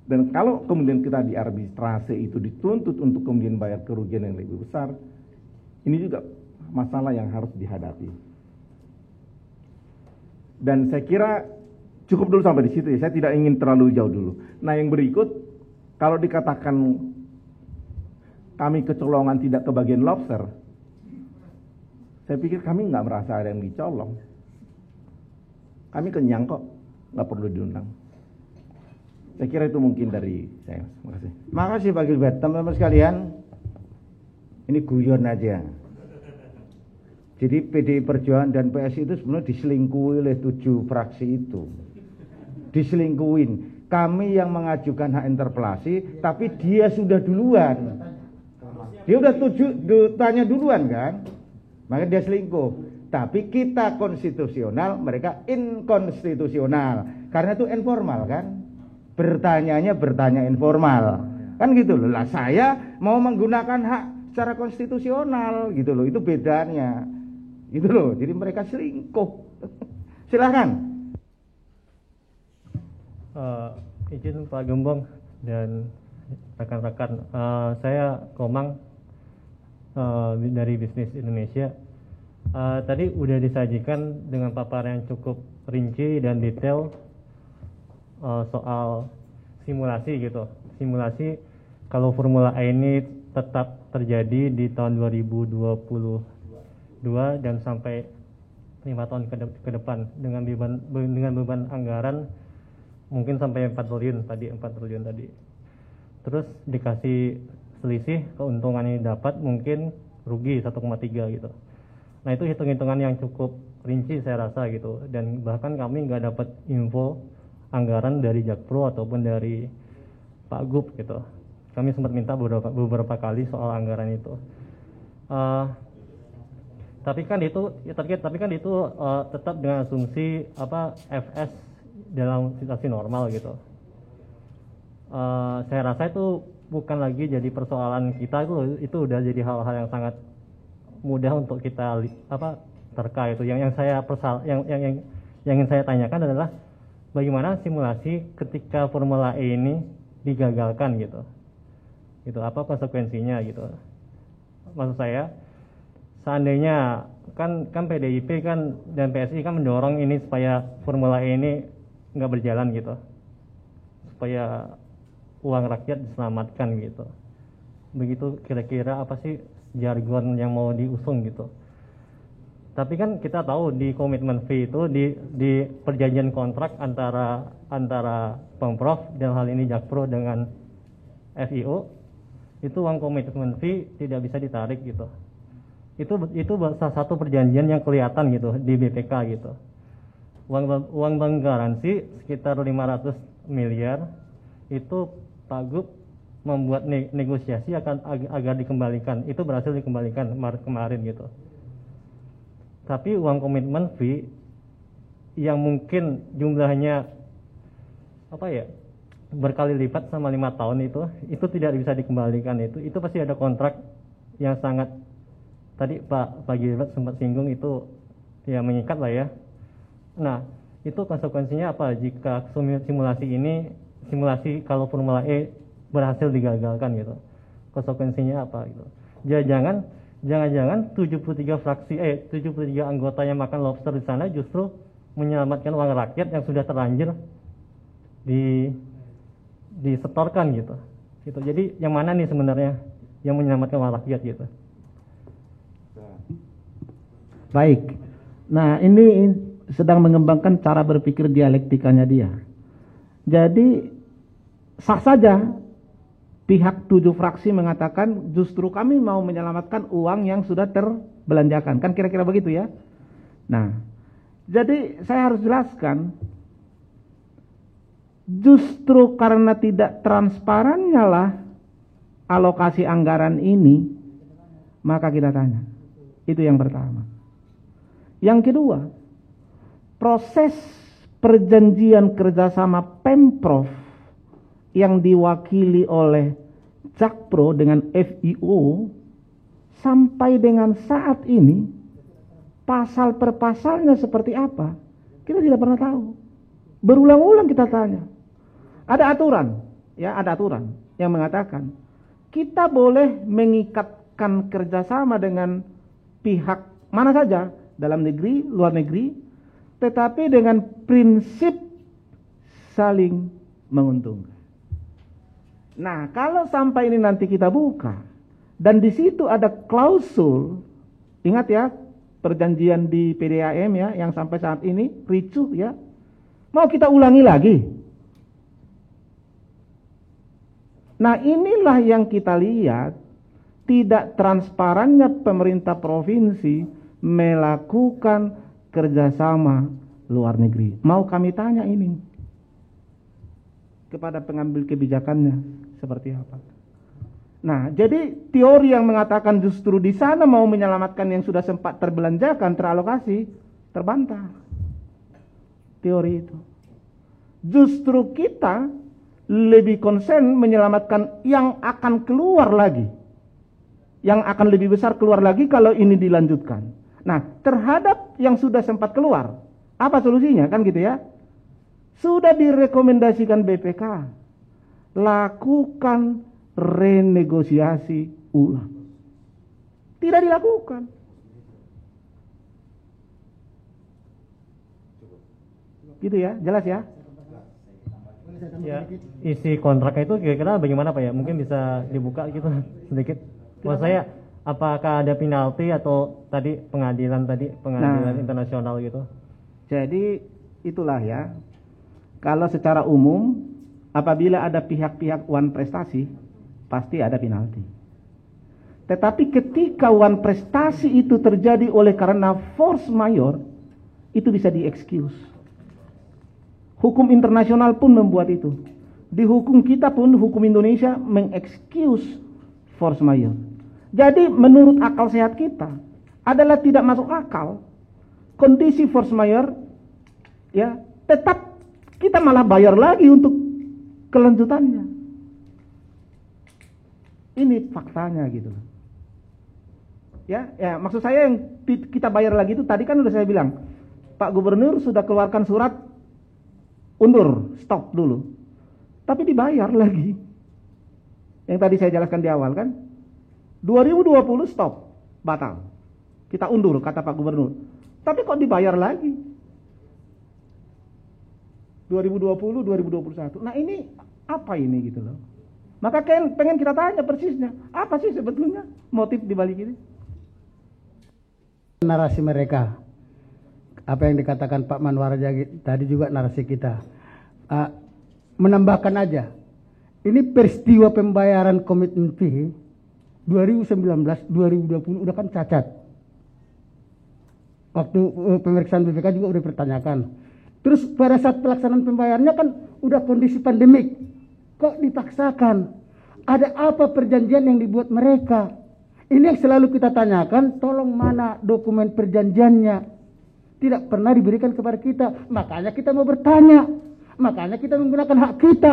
Dan kalau kemudian kita di arbitrase itu dituntut untuk kemudian bayar kerugian yang lebih besar, ini juga masalah yang harus dihadapi. Dan saya kira cukup dulu sampai di situ ya, saya tidak ingin terlalu jauh dulu. Nah yang berikut, kalau dikatakan kami kecolongan tidak kebagian lobster, saya pikir kami nggak merasa ada yang dicolong. Kami kenyang kok, nggak perlu diundang. Saya kira itu mungkin dari saya. Terima kasih. Makasih Pak Gilbert. Teman-teman sekalian, ini guyon aja. Jadi PDI Perjuangan dan PSI itu sebenarnya diselingkuhi oleh 7 fraksi itu. Diselingkuhin. Kami yang mengajukan hak interpelasi, tapi dia sudah duluan. Dia udah tanya duluan kan? Maka dia selingkuh. Tapi kita konstitusional, mereka inkonstitusional. Karena itu informal kan? Bertanya informal. Kan gitu loh. Lah saya mau menggunakan hak secara konstitusional gitu loh. Itu bedanya. Gitu loh. Jadi mereka selingkuh. Silakan. Izin Pak Gembong dan rekan-rekan, saya Komang dari Bisnis Indonesia. Tadi udah disajikan dengan paparan yang cukup rinci dan detail soal simulasi gitu. Simulasi kalau Formula E ini tetap terjadi di tahun 2022 dan sampai 5 tahun ke depan dengan beban anggaran mungkin sampai 4 triliun tadi. Terus dikasih selisih keuntungan yang dapat mungkin rugi 1,3 gitu. Nah itu hitung-hitungan yang cukup rinci saya rasa gitu. Dan bahkan kami nggak dapat info anggaran dari Jakpro ataupun dari Pak Gub gitu. Kami sempat minta beberapa kali soal anggaran itu. Tapi kan itu tetap dengan asumsi FS dalam situasi normal gitu. Saya rasa itu bukan lagi jadi persoalan kita, itu udah jadi hal-hal yang sangat mudah untuk kita terkait itu. Yang ingin saya tanyakan adalah bagaimana simulasi ketika Formula E ini digagalkan gitu. Gitu, apa konsekuensinya gitu. Maksud saya, seandainya kan PDIP kan dan PSI kan mendorong ini supaya Formula E ini nggak berjalan gitu, supaya uang rakyat diselamatkan gitu. Begitu kira-kira apa sih jargon yang mau diusung gitu. Tapi kan kita tahu di komitmen fee itu di perjanjian kontrak antara Pemprov dan hal ini Jakpro dengan FIO, itu uang komitmen fee tidak bisa ditarik gitu. Itu salah satu perjanjian yang kelihatan gitu di BPK gitu. Uang bank garansi sekitar 500 miliar itu Pak Gub membuat negosiasi agar dikembalikan. Itu berhasil dikembalikan kemarin gitu. Tapi uang komitmen fee yang mungkin jumlahnya berkali lipat sama 5 tahun itu tidak bisa dikembalikan. Itu pasti ada kontrak yang sangat, tadi Pak Gilbert sempat singgung, itu ya mengikat lah ya. Nah itu konsekuensinya apa jika simulasi kalau Formula E berhasil digagalkan gitu, konsekuensinya apa gitu. Jangan-jangan 73 anggota yang makan lobster di sana justru menyelamatkan uang rakyat yang sudah terlanjur disetorkan gitu. Jadi yang mana nih sebenarnya yang menyelamatkan uang rakyat gitu. Baik. Nah, ini sedang mengembangkan cara berpikir dialektikanya dia. Jadi sah saja pihak 7 fraksi mengatakan justru kami mau menyelamatkan uang yang sudah terbelanjakan. Kan kira-kira begitu ya. Nah, jadi saya harus jelaskan, justru karena tidak transparannya lah alokasi anggaran ini, maka kita tanya. Itu yang pertama. Yang kedua, proses perjanjian kerjasama Pemprov yang diwakili oleh Jakpro dengan FIO sampai dengan saat ini pasal per pasalnya seperti apa kita tidak pernah tahu. Berulang-ulang kita tanya. Ada aturan, ya ada aturan yang mengatakan kita boleh mengikatkan kerjasama dengan pihak mana saja, dalam negeri, luar negeri, tetapi dengan prinsip saling menguntungkan. Nah, kalau sampai ini nanti kita buka dan di situ ada klausul, ingat ya perjanjian di PDAM ya yang sampai saat ini ricuh ya, mau kita ulangi lagi. Nah, inilah yang kita lihat tidak transparannya pemerintah provinsi melakukan kerjasama luar negeri. Mau kami tanya ini kepada pengambil kebijakannya seperti apa. Nah, jadi teori yang mengatakan justru di sana mau menyelamatkan yang sudah sempat terbelanjakan, teralokasi, terbantah. Teori itu. Justru kita lebih konsen menyelamatkan yang akan keluar lagi. Yang akan lebih besar keluar lagi kalau ini dilanjutkan. Nah, terhadap yang sudah sempat keluar, apa solusinya? Kan gitu ya. Sudah direkomendasikan BPK, lakukan renegosiasi ulang. Tidak dilakukan. Gitu ya, jelas ya? Ya, isi kontraknya itu kira-kira bagaimana Pak ya? Mungkin bisa dibuka gitu sedikit. Maksud saya, apakah ada penalti atau tadi pengadilan internasional gitu? Jadi itulah ya. Kalau secara umum, apabila ada pihak-pihak wan prestasi, pasti ada penalti. Tetapi ketika wan prestasi itu terjadi oleh karena force majeure, itu bisa di-excuse. Hukum internasional pun membuat itu. Di hukum kita pun, hukum Indonesia meng-excuse force majeure. Jadi menurut akal sehat kita, adalah tidak masuk akal kondisi force majeure, ya, tetap kita malah bayar lagi untuk kelanjutannya. Ini faktanya gitu. Ya, maksud saya yang kita bayar lagi itu tadi kan udah saya bilang, Pak Gubernur sudah keluarkan surat undur, stop dulu. Tapi dibayar lagi. Yang tadi saya jelaskan di awal kan, 2020 stop, batal. Kita undur kata Pak Gubernur. Tapi kok dibayar lagi? 2020, 2021. Nah, ini apa ini gitu loh. Maka pengen kita tanya persisnya, apa sih sebetulnya motif dibalik ini? Narasi mereka, apa yang dikatakan Pak Manwarja tadi juga narasi kita. Menambahkan aja, ini peristiwa pembayaran komitmen fee 2019, 2020 udah kan cacat. Waktu pemeriksaan BPK juga udah dipertanyakan. Terus pada saat pelaksanaan pembayarannya kan udah kondisi pandemik. Kok dipaksakan? Ada apa perjanjian yang dibuat mereka? Ini yang selalu kita tanyakan, tolong mana dokumen perjanjiannya? Tidak pernah diberikan kepada kita. Makanya kita mau bertanya. Makanya kita menggunakan hak kita.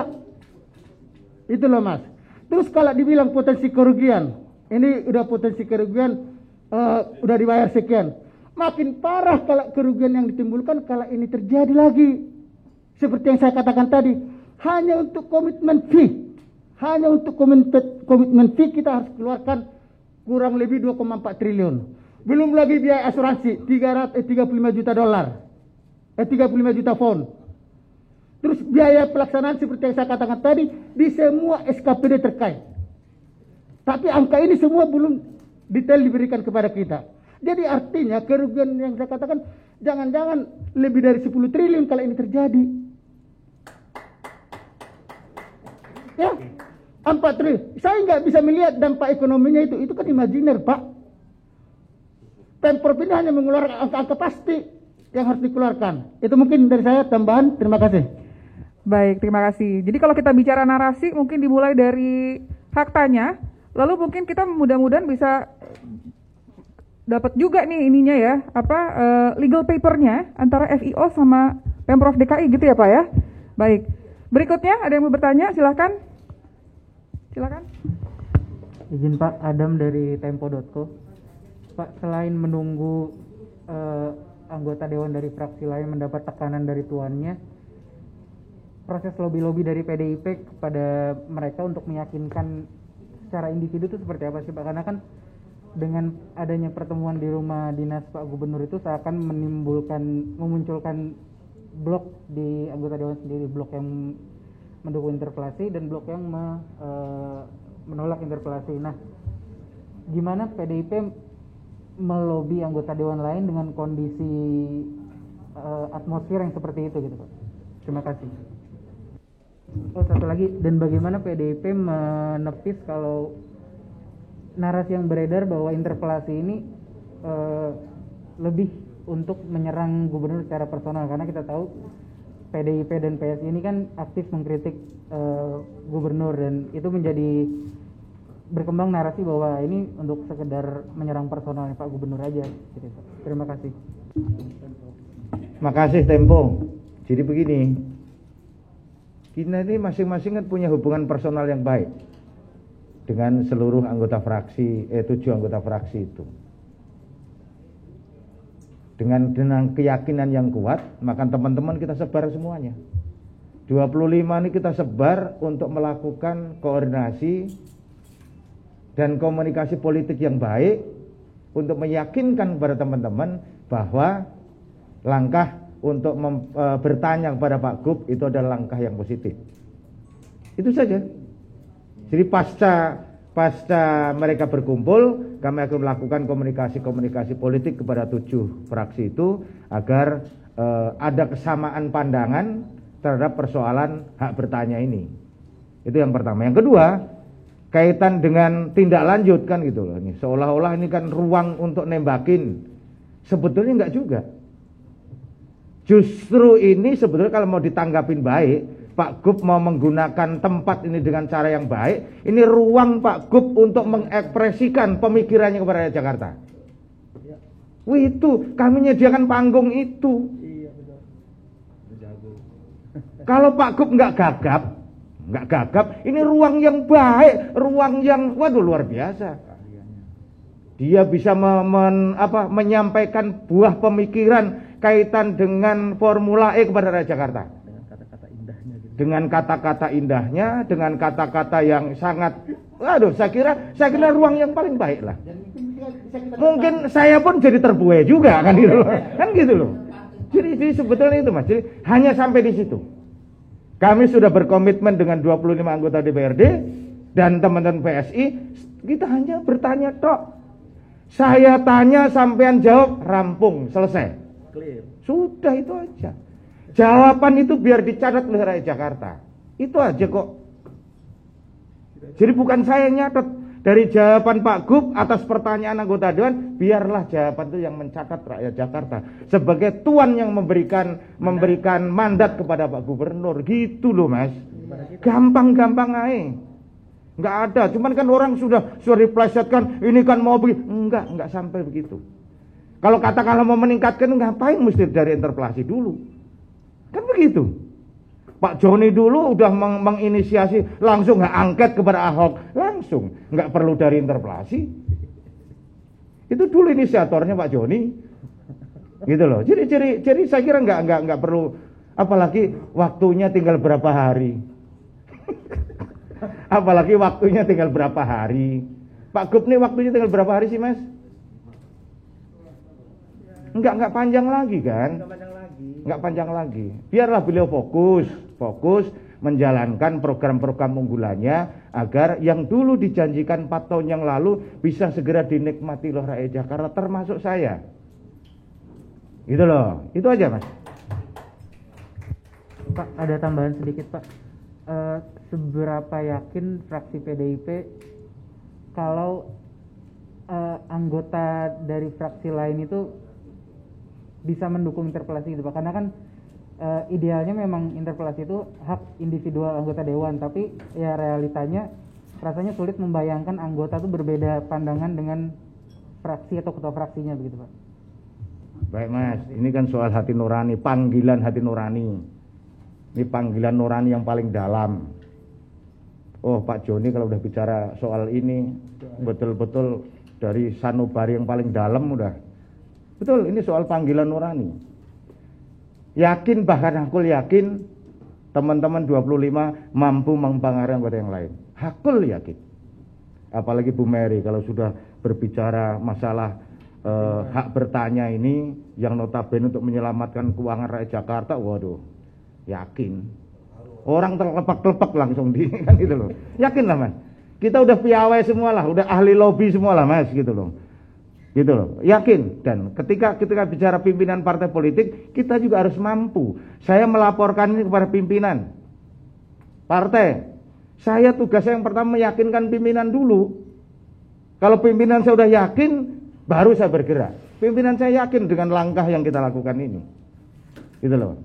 Itu loh Mas. Terus kalau dibilang potensi kerugian, ini udah potensi kerugian, udah dibayar sekian. Makin parah kalau kerugian yang ditimbulkan kalau ini terjadi lagi. Seperti yang saya katakan tadi, hanya untuk komitmen fee. Hanya untuk komitmen fee kita harus keluarkan kurang lebih 2,4 triliun. Belum lagi biaya asuransi 35 juta dolar. 35 juta pound. Terus biaya pelaksanaan seperti yang saya katakan tadi di semua SKPD terkait. Tapi angka ini semua belum detail diberikan kepada kita. Jadi artinya kerugian yang saya katakan jangan-jangan lebih dari 10 triliun kalau ini terjadi. Ya, 4 triliun. Saya nggak bisa melihat dampak ekonominya itu kan imajiner, Pak. Pemprov ini hanya mengeluarkan angka-angka pasti yang harus dikeluarkan. Itu mungkin dari saya tambahan. Terima kasih. Baik, terima kasih. Jadi kalau kita bicara narasi mungkin dimulai dari faktanya, lalu mungkin kita mudah-mudahan bisa dapat juga nih ininya ya, legal papernya antara FIO sama Pemprov DKI gitu ya Pak ya. Baik, berikutnya ada yang mau bertanya, silakan. Silakan. Izin Pak, Adam dari Tempo.co. Pak, selain menunggu anggota dewan dari fraksi lain mendapat tekanan dari tuannya, proses lobby-lobby dari PDIP kepada mereka untuk meyakinkan secara individu itu seperti apa sih Pak? Karena kan dengan adanya pertemuan di rumah dinas Pak Gubernur itu seakan memunculkan blok di anggota dewan sendiri, blok yang mendukung interpelasi dan blok yang menolak interpelasi. Nah, gimana PDIP melobi anggota dewan lain dengan kondisi atmosfer yang seperti itu gitu Pak? Terima kasih. Oh, satu lagi, dan bagaimana PDIP menepis kalau narasi yang beredar bahwa interpelasi ini lebih untuk menyerang gubernur secara personal, karena kita tahu PDIP dan PSI ini kan aktif mengkritik gubernur, dan itu menjadi berkembang narasi bahwa ini untuk sekedar menyerang personalnya Pak Gubernur aja gitu. Terima kasih. Makasih Tempo. Jadi begini, kita ini masing-masing kan punya hubungan personal yang baik dengan seluruh anggota fraksi, 7 anggota fraksi itu. Dengan keyakinan yang kuat, maka teman-teman kita sebar semuanya. 25 ini kita sebar untuk melakukan koordinasi dan komunikasi politik yang baik untuk meyakinkan kepada teman-teman bahwa langkah untuk bertanya kepada Pak Gub itu adalah langkah yang positif. Itu saja. Jadi pasca mereka berkumpul, kami akan melakukan komunikasi politik kepada 7 fraksi itu agar ada kesamaan pandangan terhadap persoalan hak bertanya ini. Itu yang pertama. Yang kedua, kaitan dengan tindak lanjut kan gitu loh. Ini seolah-olah ini kan ruang untuk nembakin. Sebetulnya enggak juga. Justru ini sebetulnya kalau mau ditanggapin baik, Pak Gub mau menggunakan tempat ini dengan cara yang baik, ini ruang Pak Gub untuk mengekspresikan pemikirannya kepada rakyat Jakarta. Wih, itu kami menyediakan panggung itu. Kalau Pak Gub nggak gagap, ini ruang yang baik, ruang yang waduh luar biasa. Dia bisa menyampaikan buah pemikiran kaitan dengan Formula E kepada rakyat Jakarta. Dengan kata-kata indahnya, dengan kata-kata yang sangat, waduh, saya kira ruang yang paling baik lah. Mungkin saya pun jadi terbuai juga kan gitu loh. Kan gitu loh. Jadi sebetulnya itu Mas. Jadi hanya sampai di situ. Kami sudah berkomitmen dengan 25 anggota DPRD dan teman-teman PSI, kita hanya bertanya tok. Saya tanya, sampean jawab, rampung, selesai. Clear. Sudah itu aja. Jawaban itu biar dicatat oleh rakyat Jakarta. Itu aja kok. Jadi bukan saya nyatet dari jawaban Pak Gub atas pertanyaan anggota dewan, biarlah jawaban itu yang mencatat rakyat Jakarta sebagai tuan yang memberikan mandat kepada Pak Gubernur. Gitu loh Mas. Gampang-gampang aja. Enggak ada, cuman kan orang sudah diplesetkan, ini kan mau begitu. Enggak sampai begitu. Kalau katakanlah mau meningkatkan, ngapain mesti dari interpelasi dulu? Kan begitu. Pak Joni dulu udah menginisiasi langsung nggak angket kepada Ahok, langsung nggak perlu dari interpelasi. Itu dulu inisiatornya Pak Joni, gitu loh. Jadi saya kira nggak perlu, apalagi waktunya tinggal berapa hari. Apalagi waktunya tinggal berapa hari. Pak Gub nih waktunya tinggal berapa hari sih Mas? Enggak panjang lagi kan? Enggak panjang lagi. Biarlah beliau fokus menjalankan program-program unggulannya agar yang dulu dijanjikan 4 tahun yang lalu bisa segera dinikmati oleh rakyat Jakarta termasuk saya. Gitu loh. Itu aja Mas. Pak, ada tambahan sedikit Pak. seberapa yakin fraksi PDIP kalau anggota dari fraksi lain itu bisa mendukung interpelasi gitu Pak? Karena kan idealnya memang interpelasi itu hak individual anggota dewan, tapi ya realitanya rasanya sulit membayangkan anggota itu berbeda pandangan dengan fraksi atau ketua fraksinya begitu Pak. Baik Mas, ini kan soal hati nurani, panggilan hati nurani. Ini panggilan nurani yang paling dalam. Oh Pak Joni kalau udah bicara soal ini betul-betul dari sanubari yang paling dalam udah. Betul, ini soal panggilan nurani. Yakin, bahkan Hakul yakin teman-teman 25 mampu mempengaruhi anggota yang lain. Hakul yakin. Apalagi Bu Mary kalau sudah berbicara masalah hak bertanya ini yang notabene untuk menyelamatkan keuangan rakyat Jakarta, waduh, yakin. Orang terlepak-lepak langsung di kan gitu loh. Yakin lah Mas. Kita udah piawai semua lah, udah ahli lobby semua lah Mas gitu loh. Gitu loh, yakin. Dan ketika bicara pimpinan partai politik, kita juga harus mampu. Saya melaporkan ini kepada pimpinan partai. Saya tugasnya yang pertama meyakinkan pimpinan dulu. Kalau pimpinan saya udah yakin, baru saya bergerak. Pimpinan saya yakin dengan langkah yang kita lakukan ini. Gitu loh.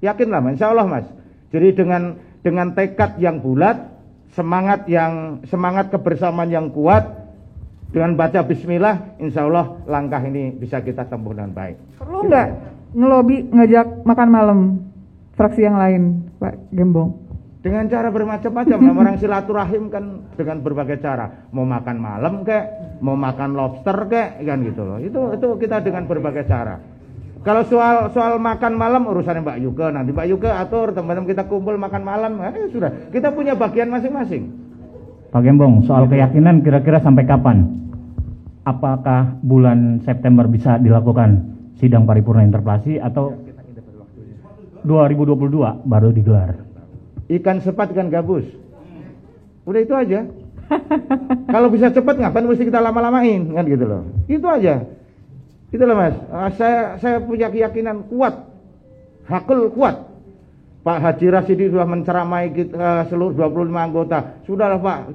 Yakinlah Mas, insya Allah Mas. Jadi dengan tekad yang bulat, semangat kebersamaan yang kuat, dengan baca bismillah, insya Allah langkah ini bisa kita tempuh dengan baik. Perlu nggak ngelobi ngajak makan malam fraksi yang lain, Pak Gembong? Dengan cara bermacam-macam, orang silaturahim kan dengan berbagai cara. Mau makan malam kek, mau makan lobster kek, kan gitu loh. Itu kita dengan berbagai cara. Kalau soal makan malam urusannya Mbak Yuke, nanti Mbak Yuke atur teman-teman kita kumpul makan malam, sudah. Kita punya bagian masing-masing. Pak Gembong, soal keyakinan kira-kira sampai kapan? Apakah bulan September bisa dilakukan sidang paripurna interpelasi atau 2022 baru digelar? Ikan cepat ikan gabus. Udah itu aja. Kalau bisa cepat ngapain mesti kita lama-lamain kan gitu loh. Itu aja. Itulah Mas. Saya punya keyakinan kuat. Hakul kuat. Pak Haji Rasidi sudah menceramai kita seluruh 25 anggota. Sudahlah Pak,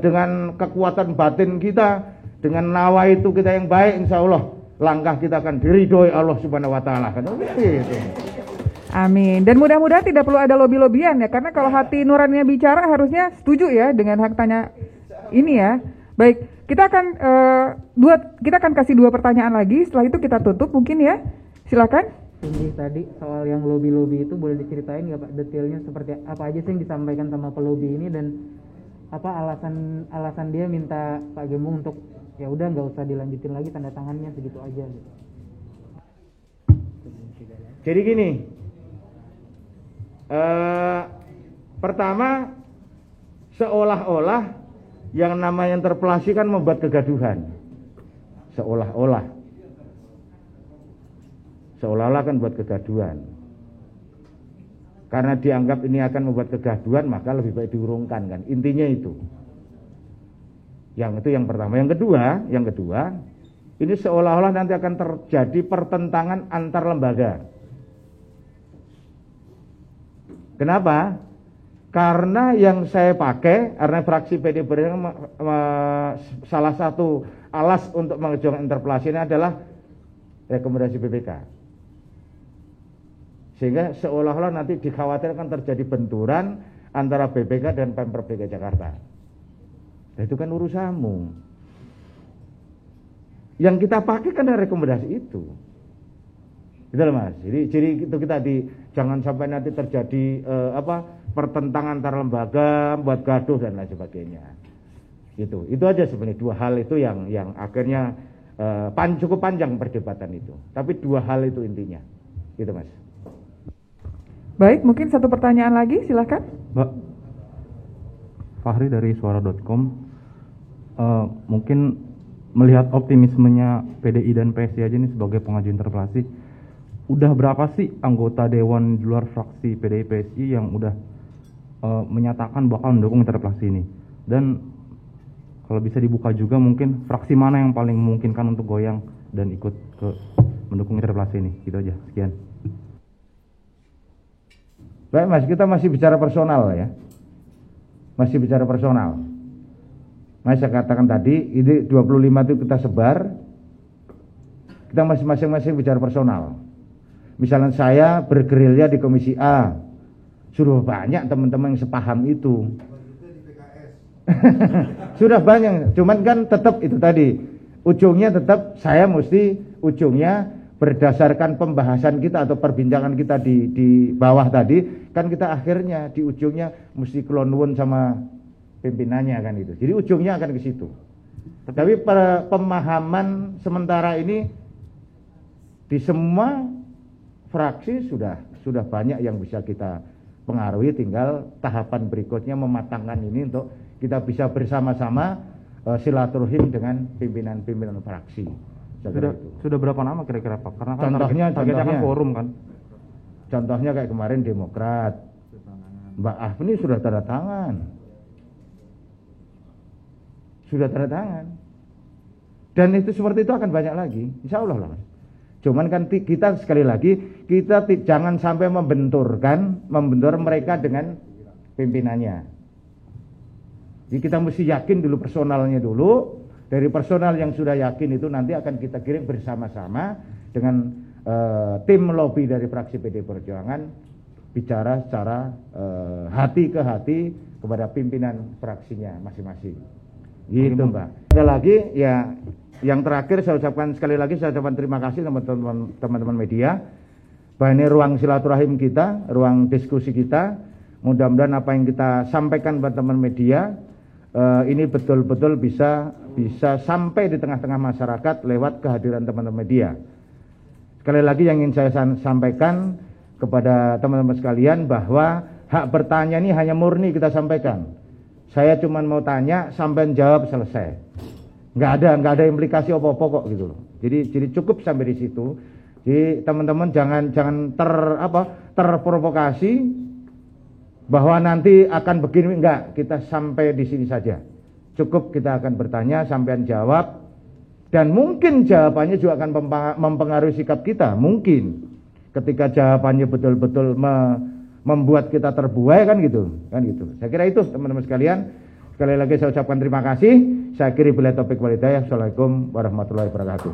dengan kekuatan batin kita, dengan nawa itu kita yang baik, insya Allah langkah kita akan diridhoi Allah Subhanahu Wa Taala. Kan gitu. Amin. Dan mudah-mudahan tidak perlu ada lobby-lobbyan ya, karena kalau hati nuraninya bicara harusnya setuju ya dengan hak tanya ini ya. Baik, kita akan kasih 2 pertanyaan lagi. Setelah itu kita tutup mungkin ya. Silakan. Ini tadi soal yang lobby itu boleh diceritain nggak Pak detailnya seperti apa aja sih yang disampaikan sama pelobi ini dan apa alasan dia minta Pak Gembong untuk ya udah nggak usah dilanjutin lagi tanda tangannya segitu aja gitu. Jadi gini, pertama seolah-olah yang namanya interpelasi kan membuat kegaduhan, seolah-olah kan buat kegaduhan. Karena dianggap ini akan membuat kegaduhan, maka lebih baik diurungkan kan. Intinya itu. Yang itu yang pertama. Yang kedua, ini seolah-olah nanti akan terjadi pertentangan antar lembaga. Kenapa? Karena yang saya pakai, karena fraksi PD Perjuangan salah satu alas untuk mengajukan interpelasi ini adalah rekomendasi BPK. Sehingga seolah-olah nanti dikhawatirkan terjadi benturan antara BPK dan Pemprov DKI Jakarta. Nah, itu kan urusanmu. Yang kita pakai kan ada rekomendasi itu. Gitu loh Mas. Jadi itu kita jangan sampai nanti terjadi pertentangan antar lembaga, buat gaduh dan lain sebagainya. Gitu. Itu aja sebenarnya 2 hal itu yang akhirnya cukup panjang perdebatan itu. Tapi 2 hal itu intinya. Gitu Mas. Baik, mungkin 1 pertanyaan lagi, silakan. Mbak Fahri dari suara.com, mungkin melihat optimismenya PDI dan PSI aja nih sebagai pengaju interpelasi, udah berapa sih anggota dewan di luar fraksi PDI PSI yang udah menyatakan bakal mendukung interpelasi ini? Dan kalau bisa dibuka juga mungkin fraksi mana yang paling memungkinkan untuk goyang dan ikut ke mendukung interpelasi ini? Gitu aja, sekian. Baik Mas, kita masih bicara personal ya. Masih bicara personal. Mas saya katakan tadi, ini 25 itu kita sebar. Kita masing-masing bicara personal. Misalnya saya bergerilya di Komisi A. Sudah banyak teman-teman yang sepaham itu. Sudah banyak, cuman kan tetap itu tadi. Ujungnya tetap saya mesti ujungnya berdasarkan pembahasan kita atau perbincangan kita di bawah tadi, kan kita akhirnya di ujungnya mesti kelonwon sama pimpinannya kan itu. Jadi ujungnya akan ke situ. Tapi pada pemahaman sementara ini di semua fraksi sudah banyak yang bisa kita pengaruhi, tinggal tahapan berikutnya mematangkan ini untuk kita bisa bersama-sama silaturahim dengan pimpinan-pimpinan fraksi. Sudah berapa nama kira-kira Pak? Karena kan Contohnya kan forum kan. Contohnya kayak kemarin Demokrat, Mbak Afni sudah tanda tangan. Dan itu seperti itu akan banyak lagi, insya Allah lah. Cuman kan kita sekali lagi kita jangan sampai membentur mereka dengan pimpinannya. Jadi kita mesti yakin dulu personalnya dulu. Dari personal yang sudah yakin itu nanti akan kita kirim bersama-sama dengan tim lobby dari fraksi PD Perjuangan bicara secara hati ke hati kepada pimpinan fraksinya masing-masing. Gitu Mbak. Ada lagi ya, yang terakhir saya ucapkan sekali lagi, saya ucapkan terima kasih teman-teman media. Bahwa ini ruang silaturahim kita, ruang diskusi kita. Mudah-mudahan apa yang kita sampaikan buat teman media ini betul-betul bisa sampai di tengah-tengah masyarakat lewat kehadiran teman-teman media. Sekali lagi yang ingin saya sampaikan kepada teman-teman sekalian bahwa hak bertanya ini hanya murni kita sampaikan. Saya cuma mau tanya, sampai jawab, selesai. Nggak ada implikasi apa-apa kok gitu loh. Jadi cukup sampai di situ. Jadi teman-teman jangan terprovokasi bahwa nanti akan begini, enggak, kita sampai di sini saja. Cukup kita akan bertanya, sampean jawab, dan mungkin jawabannya juga akan mempengaruhi sikap kita, mungkin. Ketika jawabannya betul-betul membuat kita terbuai kan gitu. Saya kira itu teman-teman sekalian. Sekali lagi saya ucapkan terima kasih. Saya akhiri bila topik walidayah. Assalamualaikum warahmatullahi wabarakatuh.